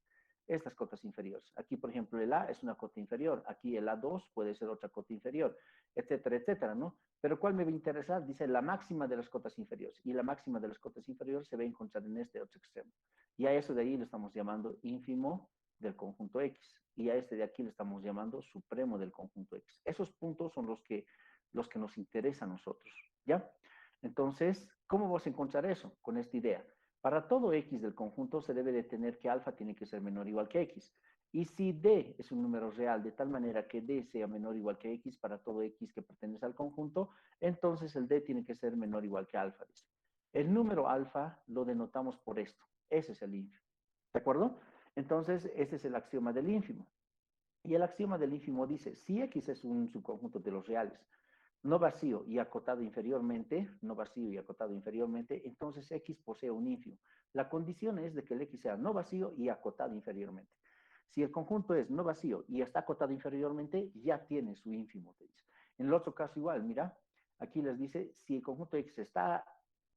estas cotas inferiores. Aquí, por ejemplo, el A es una cota inferior, aquí el A2 puede ser otra cota inferior, etcétera, etcétera, ¿no? Pero ¿cuál me va a interesar? Dice la máxima de las cotas inferiores, y la máxima de las cotas inferiores se va a encontrar en este otro extremo. Y a eso de ahí lo estamos llamando ínfimo del conjunto X, y a este de aquí le estamos llamando supremo del conjunto X. Esos puntos son los que nos interesan a nosotros, ¿ya? Entonces, ¿cómo vas a encontrar eso? Con esta idea. Para todo X del conjunto se debe de tener que alfa tiene que ser menor o igual que X. Y si D es un número real de tal manera que D sea menor o igual que X para todo X que pertenece al conjunto, entonces el D tiene que ser menor o igual que alfa. Dice. El número alfa lo denotamos por esto. Ese es el ínfimo. ¿De acuerdo? Entonces, ese es el axioma del ínfimo. Y el axioma del ínfimo dice, si X es un subconjunto de los reales, no vacío y acotado inferiormente, no vacío y acotado inferiormente, entonces X posee un ínfimo. La condición es de que el X sea no vacío y acotado inferiormente. Si el conjunto es no vacío y está acotado inferiormente, ya tiene su ínfimo, te dice. En el otro caso igual, mira, aquí les dice, si el conjunto X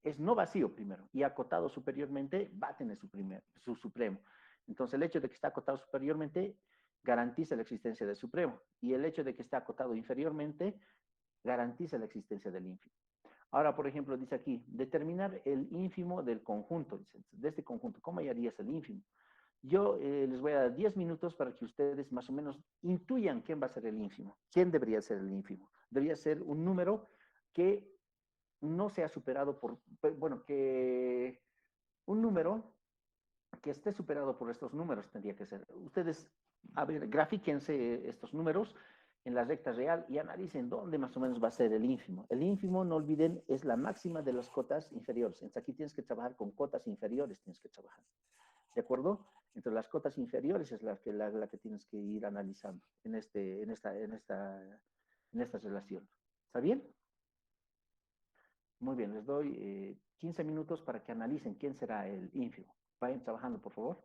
es no vacío primero y acotado superiormente, va a tener su supremo. Entonces el hecho de que está acotado superiormente garantiza la existencia del supremo. Y el hecho de que esté acotado inferiormente garantiza la existencia del ínfimo. Ahora, por ejemplo, dice aquí, determinar el ínfimo del conjunto, dice, de este conjunto. ¿Cómo harías el ínfimo? Yo les voy a dar 10 minutos para que ustedes más o menos intuyan quién va a ser el ínfimo. ¿Quién debería ser el ínfimo? Debería ser un número que no sea superado por, bueno, que un número que esté superado por estos números tendría que ser. Ustedes, a ver, grafíquense estos números en la recta real y analicen dónde más o menos va a ser el ínfimo. El ínfimo, no olviden, es la máxima de las cotas inferiores. Entonces aquí tienes que trabajar con cotas inferiores, tienes que trabajar. ¿De acuerdo? Entre las cotas inferiores es la que tienes que ir analizando en esta relación. ¿Está bien? Muy bien, les doy 15 minutos para que analicen quién será el ínfimo. Vayan trabajando, por favor.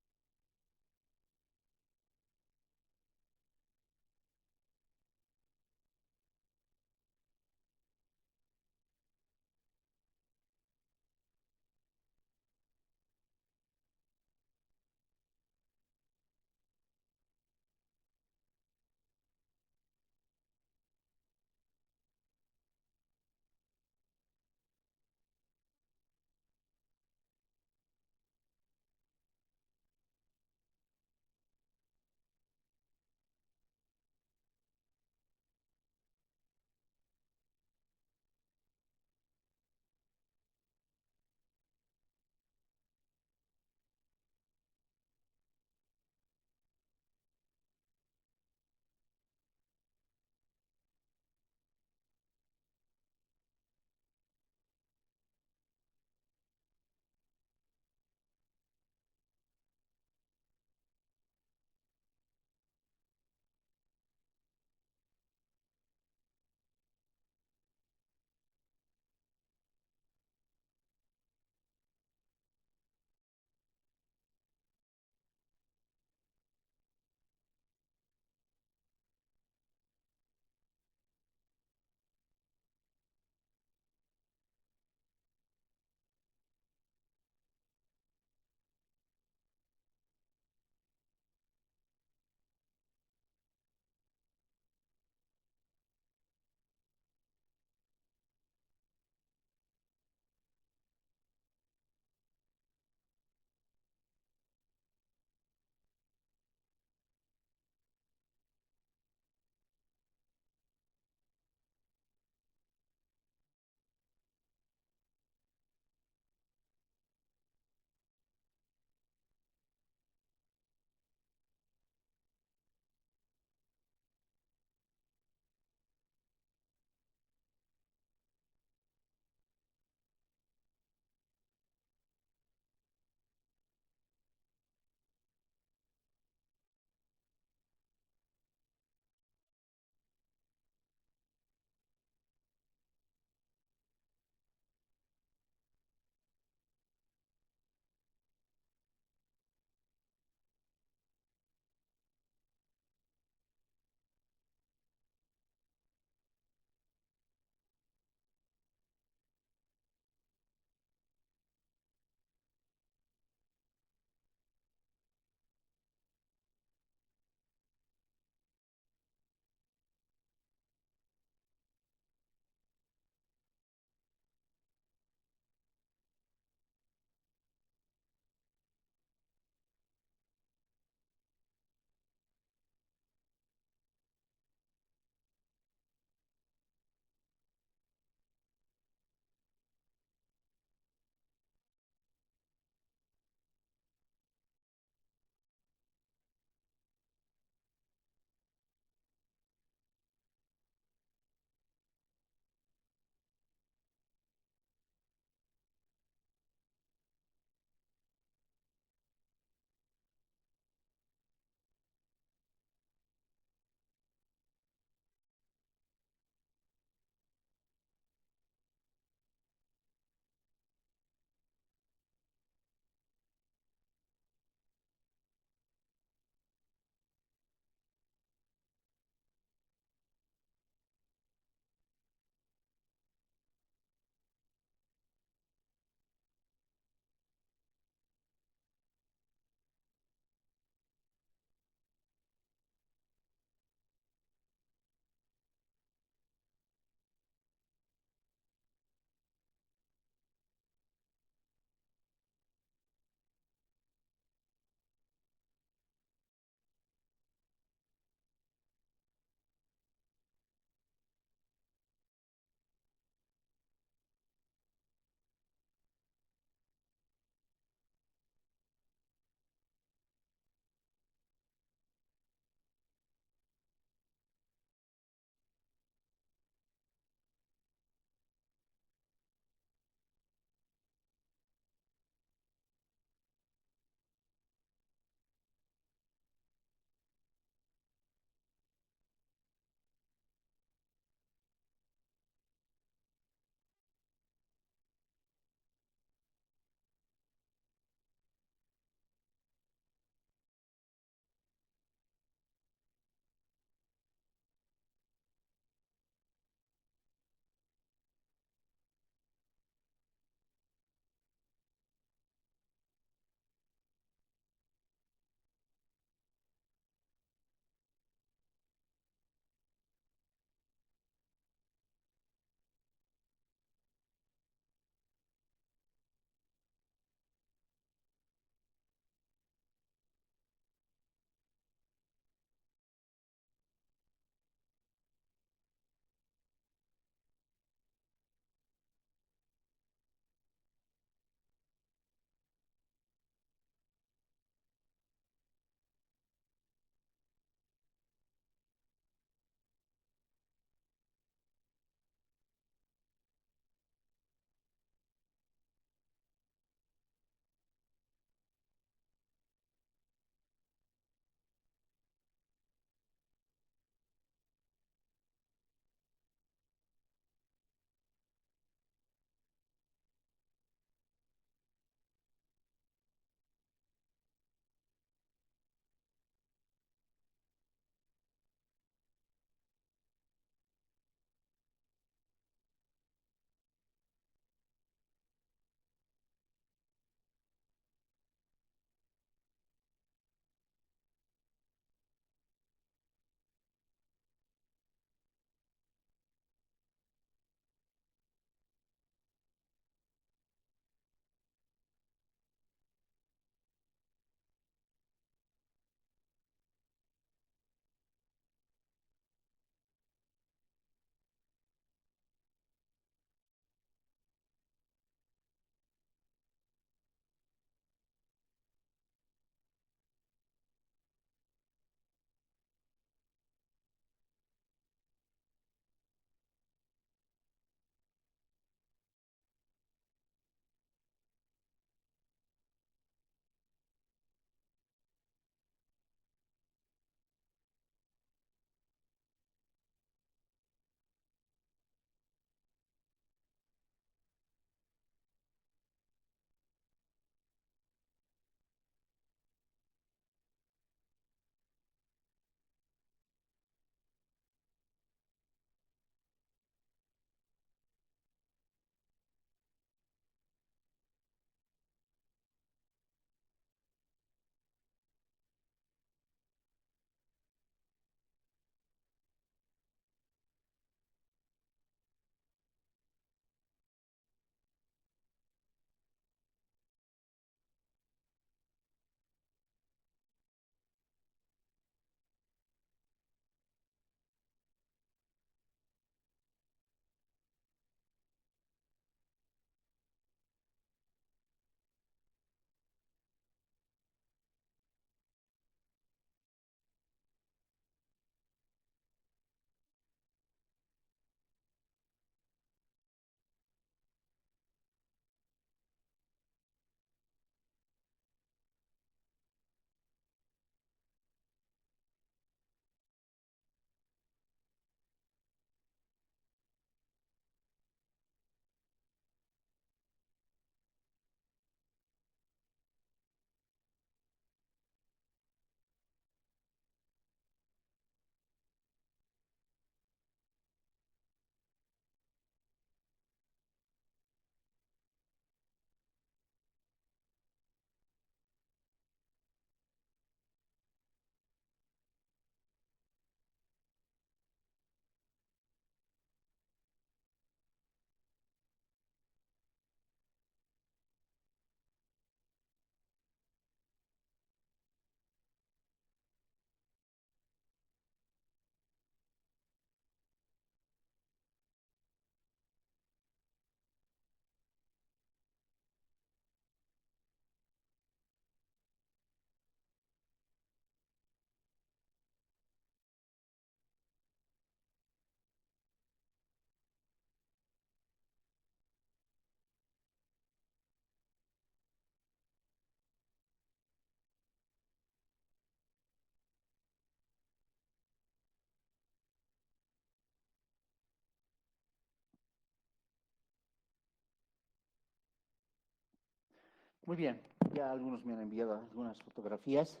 Muy bien, ya algunos me han enviado algunas fotografías.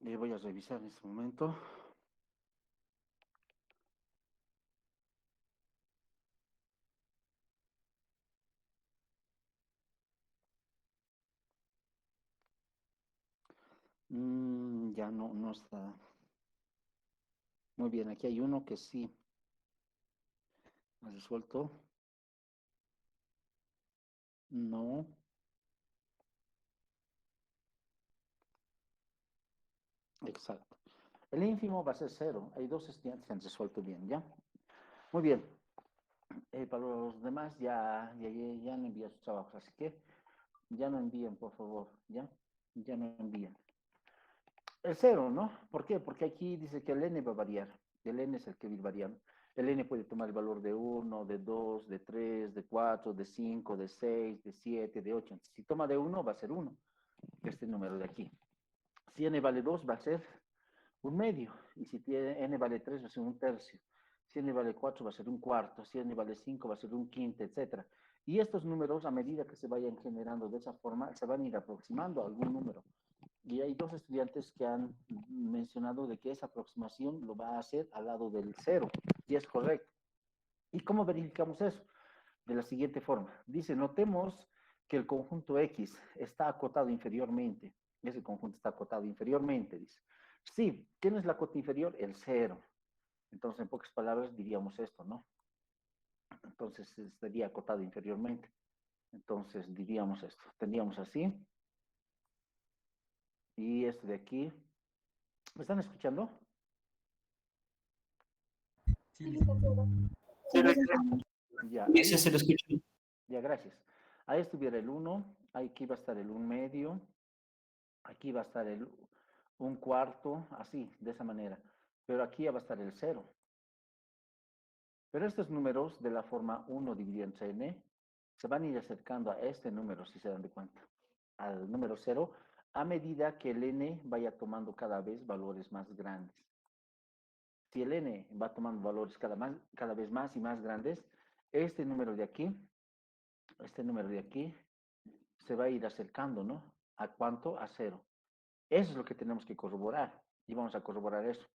Voy a revisar en este momento. Ya no está. Muy bien, aquí hay uno que sí ha resuelto. No. Exacto. El ínfimo va a ser 0. Hay dos estudiantes que han resuelto bien, ¿ya? Muy bien. Para los demás ya han enviado sus trabajos, así que ya no envíen, por favor, ¿ya? Ya no envíen. El 0, ¿no? ¿Por qué? Porque aquí dice que el n va a variar. El n es el que va a ir variando. El n puede tomar el valor de 1, de 2, de 3, de 4, de 5, de 6, de 7, de 8. Entonces, si toma de 1, va a ser 1, este número de aquí. Si n vale 2, va a ser un medio. Y si tiene n vale 3, va a ser un tercio. Si n vale 4, va a ser un cuarto. Si n vale 5, va a ser un quinto, etc. Y estos números, a medida que se vayan generando de esa forma, se van a ir aproximando a algún número. Y hay dos estudiantes que han mencionado de que esa aproximación lo va a hacer al lado del 0. Y es correcto. ¿Y cómo verificamos eso? De la siguiente forma. Dice, notemos que el conjunto X está acotado inferiormente. Ese conjunto está acotado inferiormente, dice. Sí, ¿quién es la cota inferior? El 0. Entonces, en pocas palabras, diríamos esto, ¿no? Entonces, estaría acotado inferiormente. Entonces, diríamos esto. Tendríamos así. Y esto de aquí. ¿Me están escuchando? Sí, licenciado. Sí, Ya, dice, ahí, se lo escucho. ya, gracias. Ahí estuviera el 1, aquí va a estar el 1 medio, aquí va a estar el 1 cuarto, así, de esa manera. Pero aquí ya va a estar el 0. Pero estos números de la forma 1 dividido entre n se van a ir acercando a este número, si se dan de cuenta, al número 0, a medida que el n vaya tomando cada vez valores más grandes. Si el n va tomando valores cada vez más y más grandes, este número de aquí se va a ir acercando, ¿no? ¿A cuánto? A 0. Eso es lo que tenemos que corroborar y vamos a corroborar eso.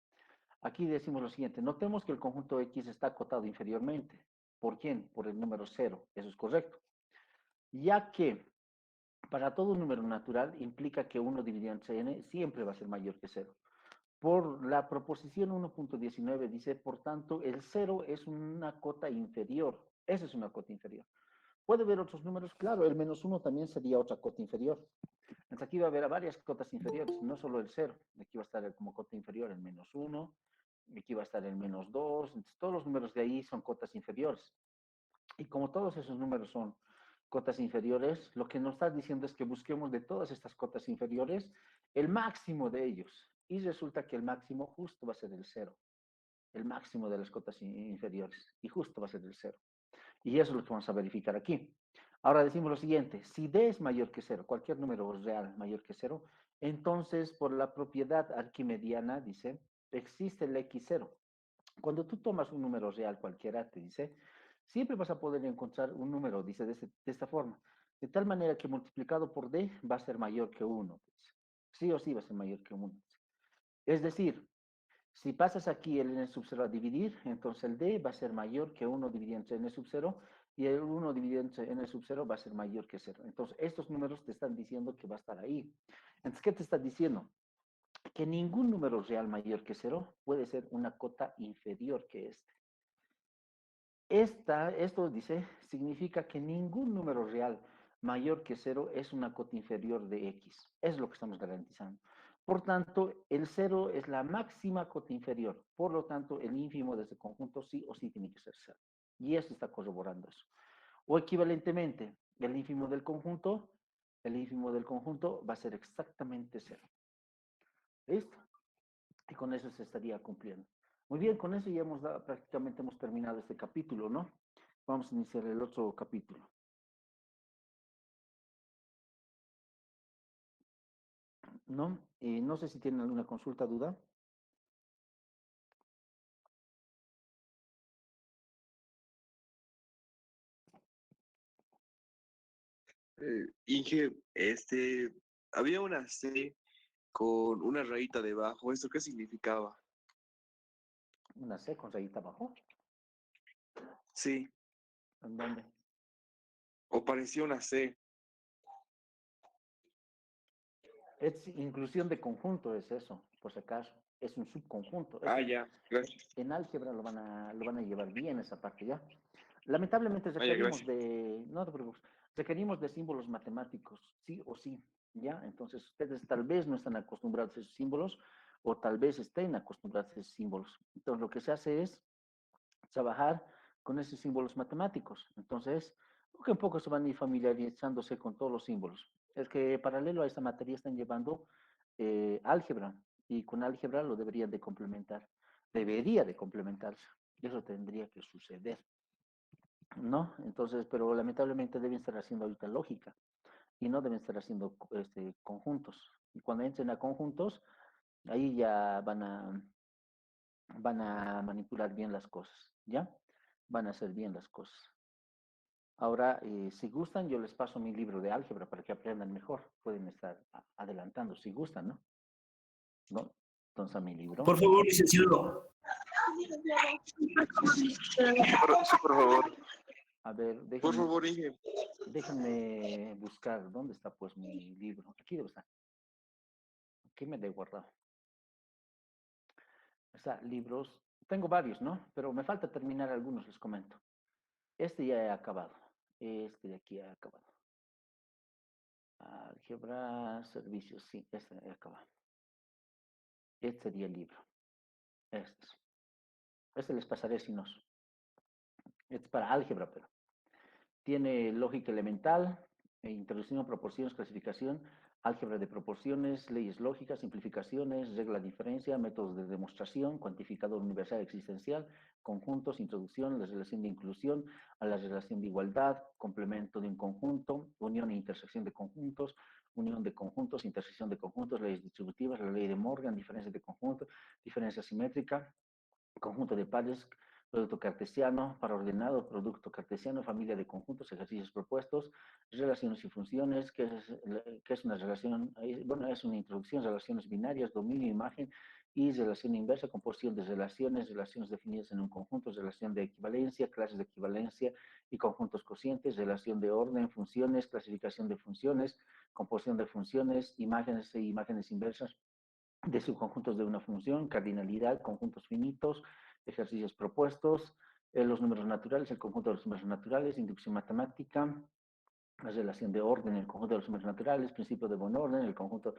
Aquí decimos lo siguiente, notemos que el conjunto X está acotado inferiormente. ¿Por quién? Por el número 0. Eso es correcto. Ya que para todo número natural implica que 1 dividido entre n siempre va a ser mayor que 0. Por la proposición 1.19 dice, por tanto, el 0 es una cota inferior. Esa es una cota inferior. ¿Puede haber otros números? Claro, el menos 1 también sería otra cota inferior. Entonces aquí va a haber varias cotas inferiores, no solo el 0. Aquí va a estar como cota inferior el menos 1, aquí va a estar el menos 2. Entonces todos los números de ahí son cotas inferiores. Y como todos esos números son cotas inferiores, lo que nos está diciendo es que busquemos de todas estas cotas inferiores el máximo de ellos. Y resulta que el máximo justo va a ser el 0. El máximo de las cotas inferiores. Y justo va a ser el 0. Y eso es lo que vamos a verificar aquí. Ahora decimos lo siguiente, si D es mayor que 0, cualquier número real mayor que 0, entonces por la propiedad arquimediana, dice, existe el X0. Cuando tú tomas un número real cualquiera, te dice, siempre vas a poder encontrar un número, dice, de esta forma. De tal manera que multiplicado por D va a ser mayor que 1. Sí o sí va a ser mayor que 1. Es decir, si pasas aquí el n sub 0 a dividir, entonces el d va a ser mayor que 1 dividido entre n sub 0 y el 1 dividido entre n sub 0 va a ser mayor que 0. Entonces, estos números te están diciendo que va a estar ahí. Entonces, ¿qué te está diciendo? Que ningún número real mayor que 0 puede ser una cota inferior que este. Esto dice, significa que ningún número real mayor que 0 es una cota inferior de x. Es lo que estamos garantizando. Por tanto, el 0 es la máxima cota inferior. Por lo tanto, el ínfimo de ese conjunto sí o sí tiene que ser 0. Y esto está corroborando eso. O equivalentemente, el ínfimo del conjunto va a ser exactamente 0. ¿Listo? Y con eso se estaría cumpliendo. Muy bien, con eso ya prácticamente hemos terminado este capítulo, ¿no? Vamos a iniciar el otro capítulo. ¿No? No sé si tienen alguna consulta, duda. Inge, había una C con una rayita debajo. ¿Esto qué significaba? Una C con rayita abajo. Sí, ¿En dónde? o parecía una C. Es inclusión de conjunto, es eso, por si acaso. Es un subconjunto. Ah, ya, gracias. En álgebra lo van a llevar bien esa parte ya. Lamentablemente Ah, ya, requerimos gracias. no te preocupes, requerimos de símbolos matemáticos, sí o sí, ¿ya? Entonces ustedes tal vez no están acostumbrados a esos símbolos o tal vez estén acostumbrados a esos símbolos. Entonces lo que se hace es trabajar con esos símbolos matemáticos. Entonces, poco a poco se van a ir familiarizándose con todos los símbolos. Es que paralelo a esta materia están llevando álgebra y con álgebra lo deberían de complementar. Debería de complementarse. Eso tendría que suceder, ¿no? Entonces, pero lamentablemente deben estar haciendo ahorita lógica y no deben estar haciendo conjuntos. Y cuando entren a conjuntos, ahí ya van a manipular bien las cosas, ¿ya? Van a hacer bien las cosas. Ahora, si gustan, yo les paso mi libro de álgebra para que aprendan mejor. Pueden estar adelantando si gustan, ¿no? ¿No? Entonces, a mi libro. Por favor, licenciado. Sí, por favor. A ver, Por favor, Inge. déjenme buscar. ¿Dónde está, pues, mi libro? Aquí debe estar. Aquí me lo he guardado. Está, libros. Tengo varios, ¿no? Pero me falta terminar algunos, les comento. Este ya he acabado. Este de aquí he acabado. Álgebra, servicios, sí, este he acabado. Este sería el libro. Este. Este les pasaré si no. Este es para álgebra, pero tiene lógica elemental, introducción, proporciones, clasificación, álgebra de proporciones, leyes lógicas, simplificaciones, regla de diferencia, métodos de demostración, cuantificador universal existencial, conjuntos, introducción, la relación de inclusión, a la relación de igualdad, complemento de un conjunto, unión e intersección de conjuntos, unión de conjuntos, intersección de conjuntos, leyes distributivas, la ley de Morgan, diferencia de conjuntos, diferencia simétrica, conjunto de pares, producto cartesiano, par ordenado, producto cartesiano, familia de conjuntos, ejercicios propuestos, relaciones y funciones, que es una relación, bueno, es una introducción, relaciones binarias, dominio, imagen y relación inversa, composición de relaciones, relaciones definidas en un conjunto, relación de equivalencia, clases de equivalencia y conjuntos cocientes, relación de orden, funciones, clasificación de funciones, composición de funciones, imágenes e imágenes inversas de subconjuntos de una función, cardinalidad, conjuntos finitos, ejercicios propuestos, los números naturales, el conjunto de los números naturales, inducción matemática, la relación de orden, el conjunto de los números naturales, principio de buen orden, el conjunto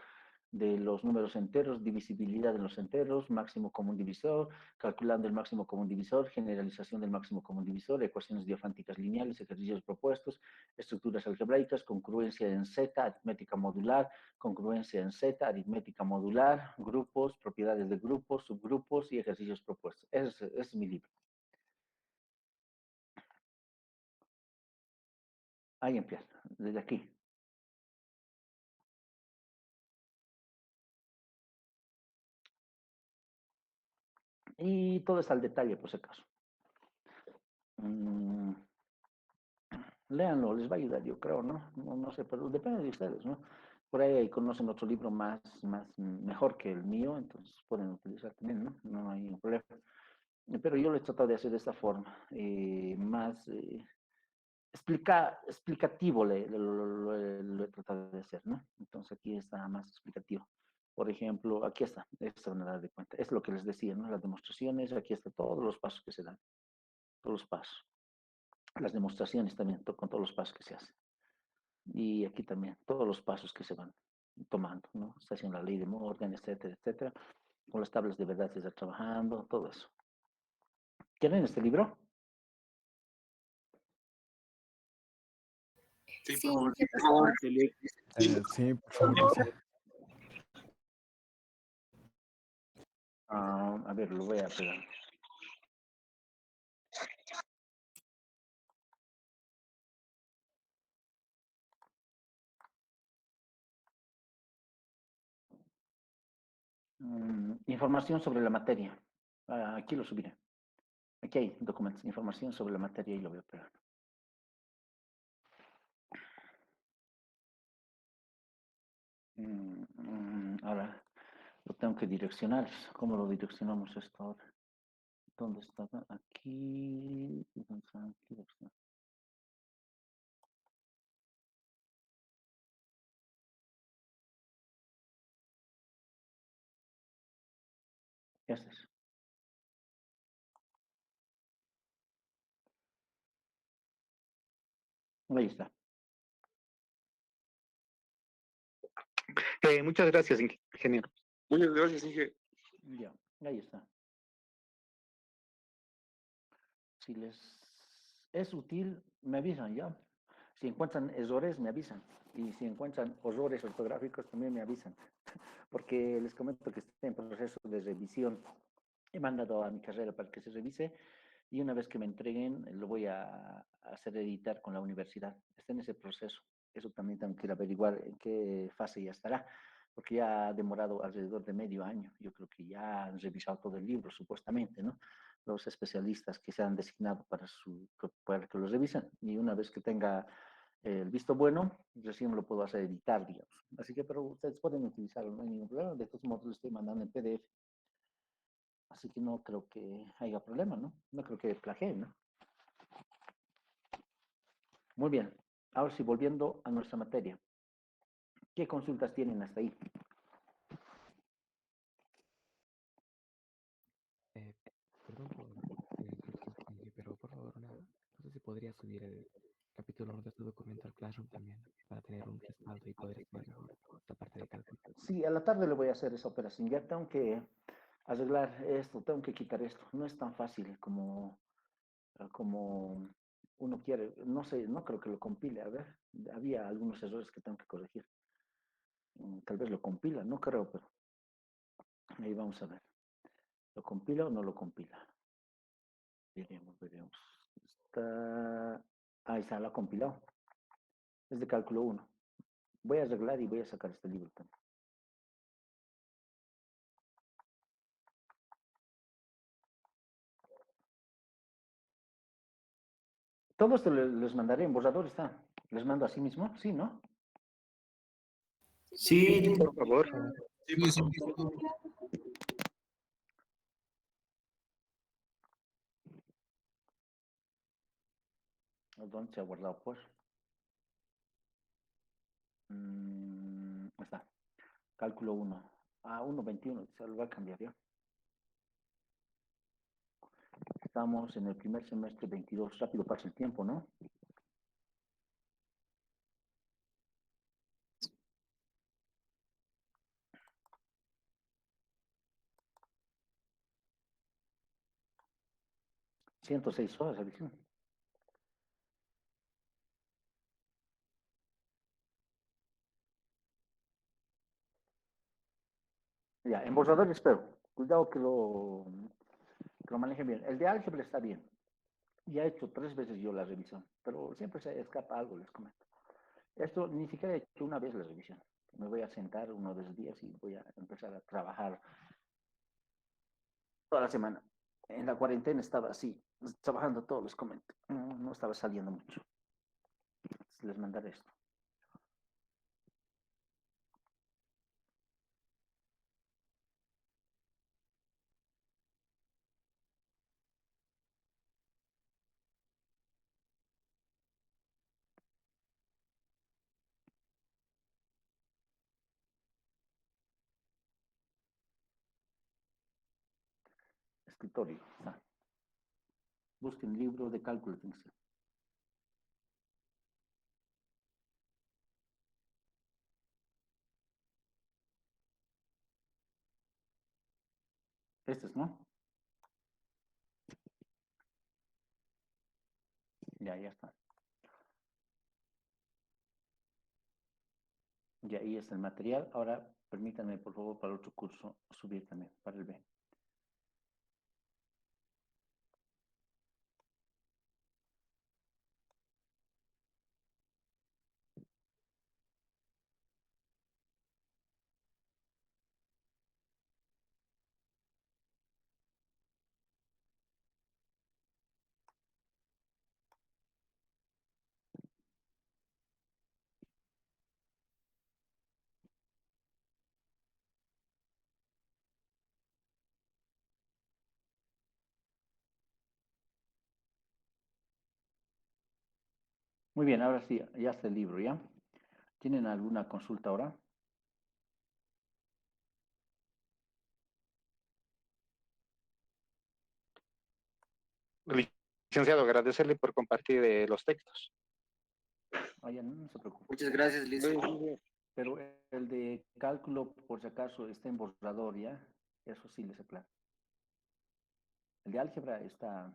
de los números enteros, divisibilidad de los enteros, máximo común divisor, calculando el máximo común divisor, generalización del máximo común divisor, ecuaciones diafánticas lineales, ejercicios propuestos, estructuras algebraicas, congruencia en Z, aritmética modular, congruencia en Z, aritmética modular, grupos, propiedades de grupos, subgrupos y ejercicios propuestos. Ese es mi libro. Ahí empieza, desde aquí. Y todo es al detalle, por si acaso. Léanlo, les va a ayudar, yo creo, ¿no? No sé, pero depende de ustedes, ¿no? Por ahí conocen otro libro mejor que el mío, entonces pueden utilizar también, ¿no? No hay un problema. Pero yo lo he tratado de hacer de esta forma, más explicativo lo he tratado de hacer, ¿no? Entonces aquí está más explicativo. Por ejemplo, aquí está, esto van a dar de cuenta. Es lo que les decía, ¿no? Las demostraciones, aquí están todos los pasos que se dan, todos los pasos. Las demostraciones también, con todos los pasos que se hacen. Y aquí también, todos los pasos que se van tomando, ¿no? Está haciendo la ley de Morgan, etcétera, etcétera. Con las tablas de verdad se está trabajando, todo eso. ¿Quieren este libro? Sí, Sí, por favor. por favor. Sí, por favor, sí. A ver, lo voy a pegar. Información sobre la materia. Aquí lo subiré. Aquí hay documentos, información sobre la materia y lo voy a pegar. Ahora lo tengo que direccionar. ¿Cómo lo direccionamos esto ahora? ¿Dónde está? Aquí. ¿Dónde está? Aquí está. Este es. Ahí está. Muchas gracias, ingeniero. Muchas gracias, Inge. Ya, ahí está. Si les es útil, me avisan ya. Si encuentran errores, me avisan. Y si encuentran errores ortográficos, también me avisan. Porque les comento que estoy en proceso de revisión. He mandado a mi carrera para que se revise y una vez que me entreguen, lo voy a hacer editar con la universidad. Está en ese proceso. Eso también tengo que ir a averiguar en qué fase ya estará, porque ya ha demorado alrededor de medio año. Yo creo que ya han revisado todo el libro, supuestamente, ¿no? Los especialistas que se han designado para que lo revisen. Y una vez que tenga el visto bueno, recién lo puedo hacer editar, digamos. Así que, pero ustedes pueden utilizarlo, no hay ningún problema. De todos modos, lo estoy mandando en PDF. Así que no creo que haya problema, ¿no? No creo que plagien, ¿no? Muy bien. Ahora sí, volviendo a nuestra materia. ¿Qué consultas tienen hasta ahí? Eh, Perdón por la interrupción, Inge, pero por favor, no sé si podría subir el capítulo de tu documento al Classroom también, para tener un respaldo y poder estudiar mejor esta parte de cálculo. Sí, a la tarde le voy a hacer esa operación. Ya tengo que arreglar esto, tengo que quitar esto. No es tan fácil como uno quiere. No sé, no creo que lo compile. A ver, había algunos errores que tengo que corregir. Tal vez lo compila, no creo, pero ahí vamos a ver. ¿Lo compila o no lo compila? Veremos. Ahí está, lo ha compilado. Es de cálculo 1. Voy a arreglar y voy a sacar este libro también. Todo esto les mandaré en borrador, está. Les mando así mismo, sí, ¿no? Sí, por favor. Sí, por favor. ¿Dónde se ha guardado, pues? Está. Cálculo 1. A 1.21, se lo va a cambiar ya. Estamos en el primer semestre 22. Rápido pasa el tiempo, ¿no? $106 revisión. Ya, en borrador espero. Cuidado que lo manejen bien. El de álgebra está bien. Ya he hecho 3 veces yo la revisión, pero siempre se escapa algo, les comento. Esto ni siquiera he hecho una vez la revisión. Me voy a sentar uno de los días y voy a empezar a trabajar toda la semana. En la cuarentena estaba así, trabajando todo, les comento. No estaba saliendo mucho. Entonces, les mandaré esto. Escritorio. Está. Busquen libro de cálculo. Este es, ¿no? Ya está. Ya ahí está el material. Ahora permítanme, por favor, para el otro curso subir también, para el B. Muy bien, ahora sí, ya está el libro, ¿ya? ¿Tienen alguna consulta ahora? Licenciado, agradecerle por compartir los textos. Oye, no se preocupe. Muchas gracias, licenciado. Pero el de cálculo, por si acaso, está en borrador, ¿ya? Eso sí les aclaro. El de álgebra está...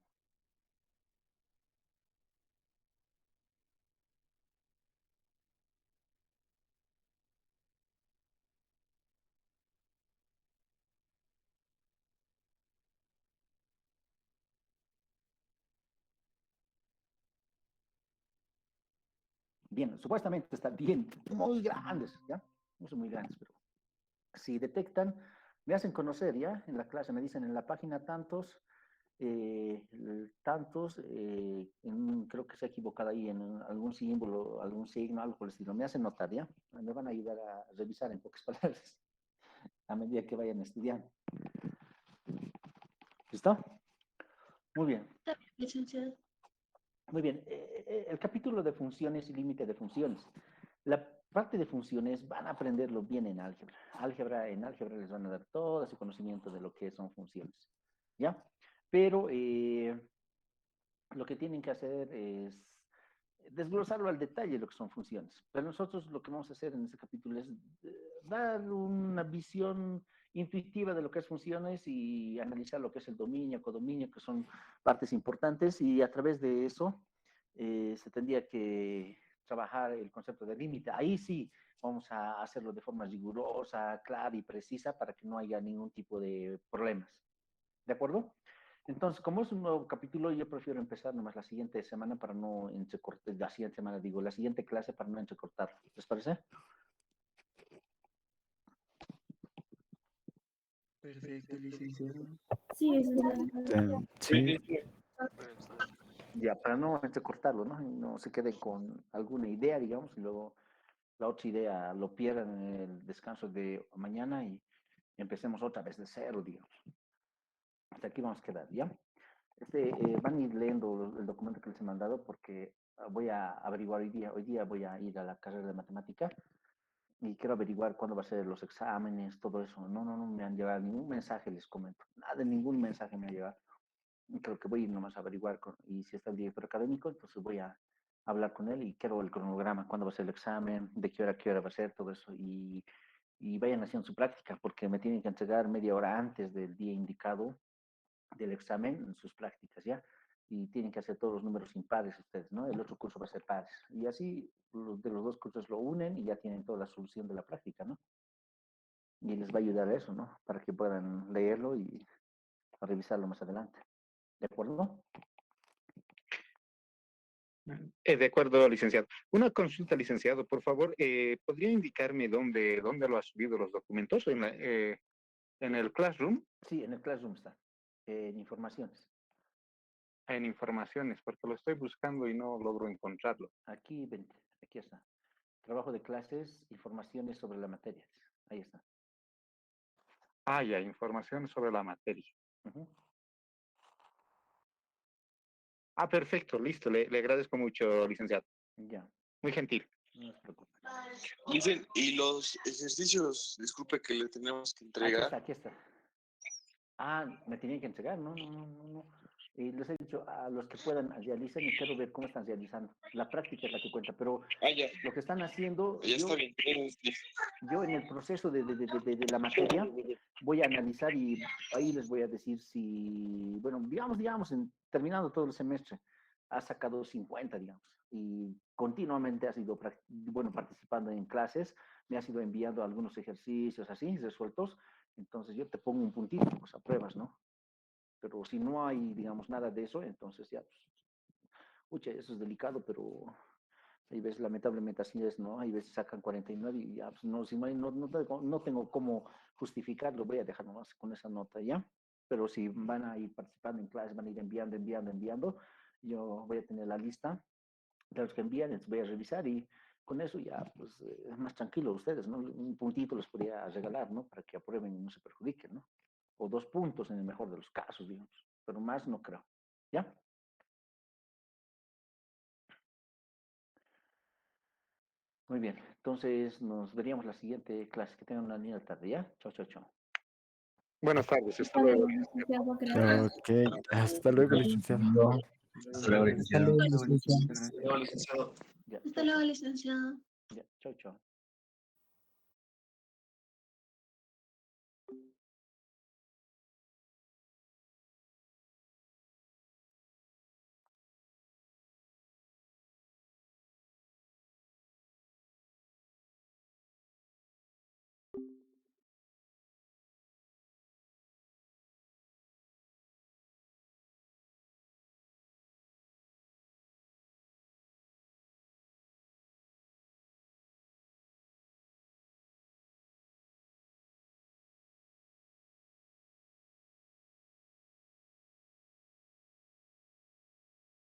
Bien, supuestamente están bien, muy grandes, ¿ya? No son muy grandes, pero si detectan, me hacen conocer, ¿ya? En la clase me dicen en la página tantos, creo que se ha equivocado ahí en algún símbolo, algún signo, algo por el estilo. Me hacen notar, ¿ya? Me van a ayudar a revisar en pocas palabras a medida que vayan estudiando. ¿Listo? Muy bien. Licenciado. Muy bien, el capítulo de funciones y límite de funciones. La parte de funciones van a aprenderlo bien en álgebra. En álgebra les van a dar todo ese conocimiento de lo que son funciones. ¿Ya? Pero lo que tienen que hacer es desglosarlo al detalle lo que son funciones. Pero nosotros lo que vamos a hacer en este capítulo es dar una visión intuitiva de lo que es funciones y analizar lo que es el dominio, codominio, que son partes importantes, y a través de eso se tendría que trabajar el concepto de límite. Ahí sí vamos a hacerlo de forma rigurosa, clara y precisa para que no haya ningún tipo de problemas. ¿De acuerdo? Entonces, como es un nuevo capítulo, yo prefiero empezar nomás la siguiente semana para no entrecortar, la siguiente semana digo, la siguiente clase para no entrecortarlo. ¿Les parece? Perfecto, licenciado. Sí, licenciado. Sí, Ya, para no entrecortarlo, ¿no? Y no se quede con alguna idea, digamos, y luego la otra idea lo pierdan en el descanso de mañana y empecemos otra vez de cero, digamos. Hasta aquí vamos a quedar, ¿ya? Van a ir leyendo el documento que les he mandado porque voy a averiguar hoy día. Hoy día voy a ir a la carrera de matemática y quiero averiguar cuándo va a ser los exámenes, todo eso. No me han llegado ningún mensaje, les comento. Nada, ningún mensaje me ha llegado. Creo que voy a ir nomás a averiguar y si está el director académico, entonces voy a hablar con él y quiero el cronograma, cuándo va a ser el examen, de qué hora va a ser, todo eso. Y vayan haciendo su práctica porque me tienen que entregar media hora antes del día indicado del examen en sus prácticas, ¿ya? Y tienen que hacer todos los números impares ustedes, ¿no? El otro curso va a ser pares. Y así de los dos cursos lo unen y ya tienen toda la solución de la práctica, ¿no? Y les va a ayudar a eso, ¿no? Para que puedan leerlo y revisarlo más adelante. ¿De acuerdo? De acuerdo, licenciado. Una consulta, licenciado, por favor, ¿podría indicarme dónde lo ha subido los documentos? En el Classroom, Sí, en el Classroom está, en informaciones. en informaciones, porque lo estoy buscando y no logro encontrarlo. Aquí, vente, aquí está. Trabajo de clases, informaciones sobre la materia. Ahí está. Ah, ya, informaciones sobre la materia. Ujú. Ah, perfecto, listo. Le agradezco mucho, licenciado. Ya, Muy gentil. no se preocupe. Dicen, y los ejercicios, disculpe que le tenemos que Aquí está, entregar. aquí está. Ah, me tenían que entregar, no. Y les he dicho a los que puedan realicen y quiero ver cómo están realizando. La práctica es la que cuenta, pero Ah, ya, lo que están haciendo, ya está bien. yo en el proceso de la materia voy a analizar y ahí les voy a decir si, bueno, digamos, terminando todo el semestre, ha sacado 50, digamos, y continuamente ha sido, bueno, participando en clases, me ha sido enviando algunos ejercicios así, resueltos, entonces yo te pongo un puntito, pues apruebas, ¿no? Pero si no hay, digamos, nada de eso, entonces ya, pues, pucha, eso es delicado, pero hay veces, lamentablemente así es, ¿no? Hay veces sacan 49 y ya, pues, no, si no, no tengo cómo justificarlo, voy a dejar nomás con esa nota, ¿ya? Pero si van a ir participando en clases, van a ir enviando, yo voy a tener la lista de los que envían, les voy a revisar y con eso ya, pues, más tranquilo ustedes, ¿no? Un puntito les podría regalar, ¿no? Para que aprueben y no se perjudiquen, ¿no? O 2 puntos en el mejor de los casos, digamos, pero más no creo, ¿ya? Muy bien, entonces nos veríamos la siguiente clase. Que tengan una linda tarde, ¿ya? Chao, chao, chao. Buenas tardes, hasta Hasta luego. luego, licenciado, gracias. Ok, hasta luego, licenciado. Hasta luego, licenciado. Licenciado. Ya, Hasta chao, luego, chao. licenciado. Ya, chao, Hasta luego, licenciado. ya, chao, chao.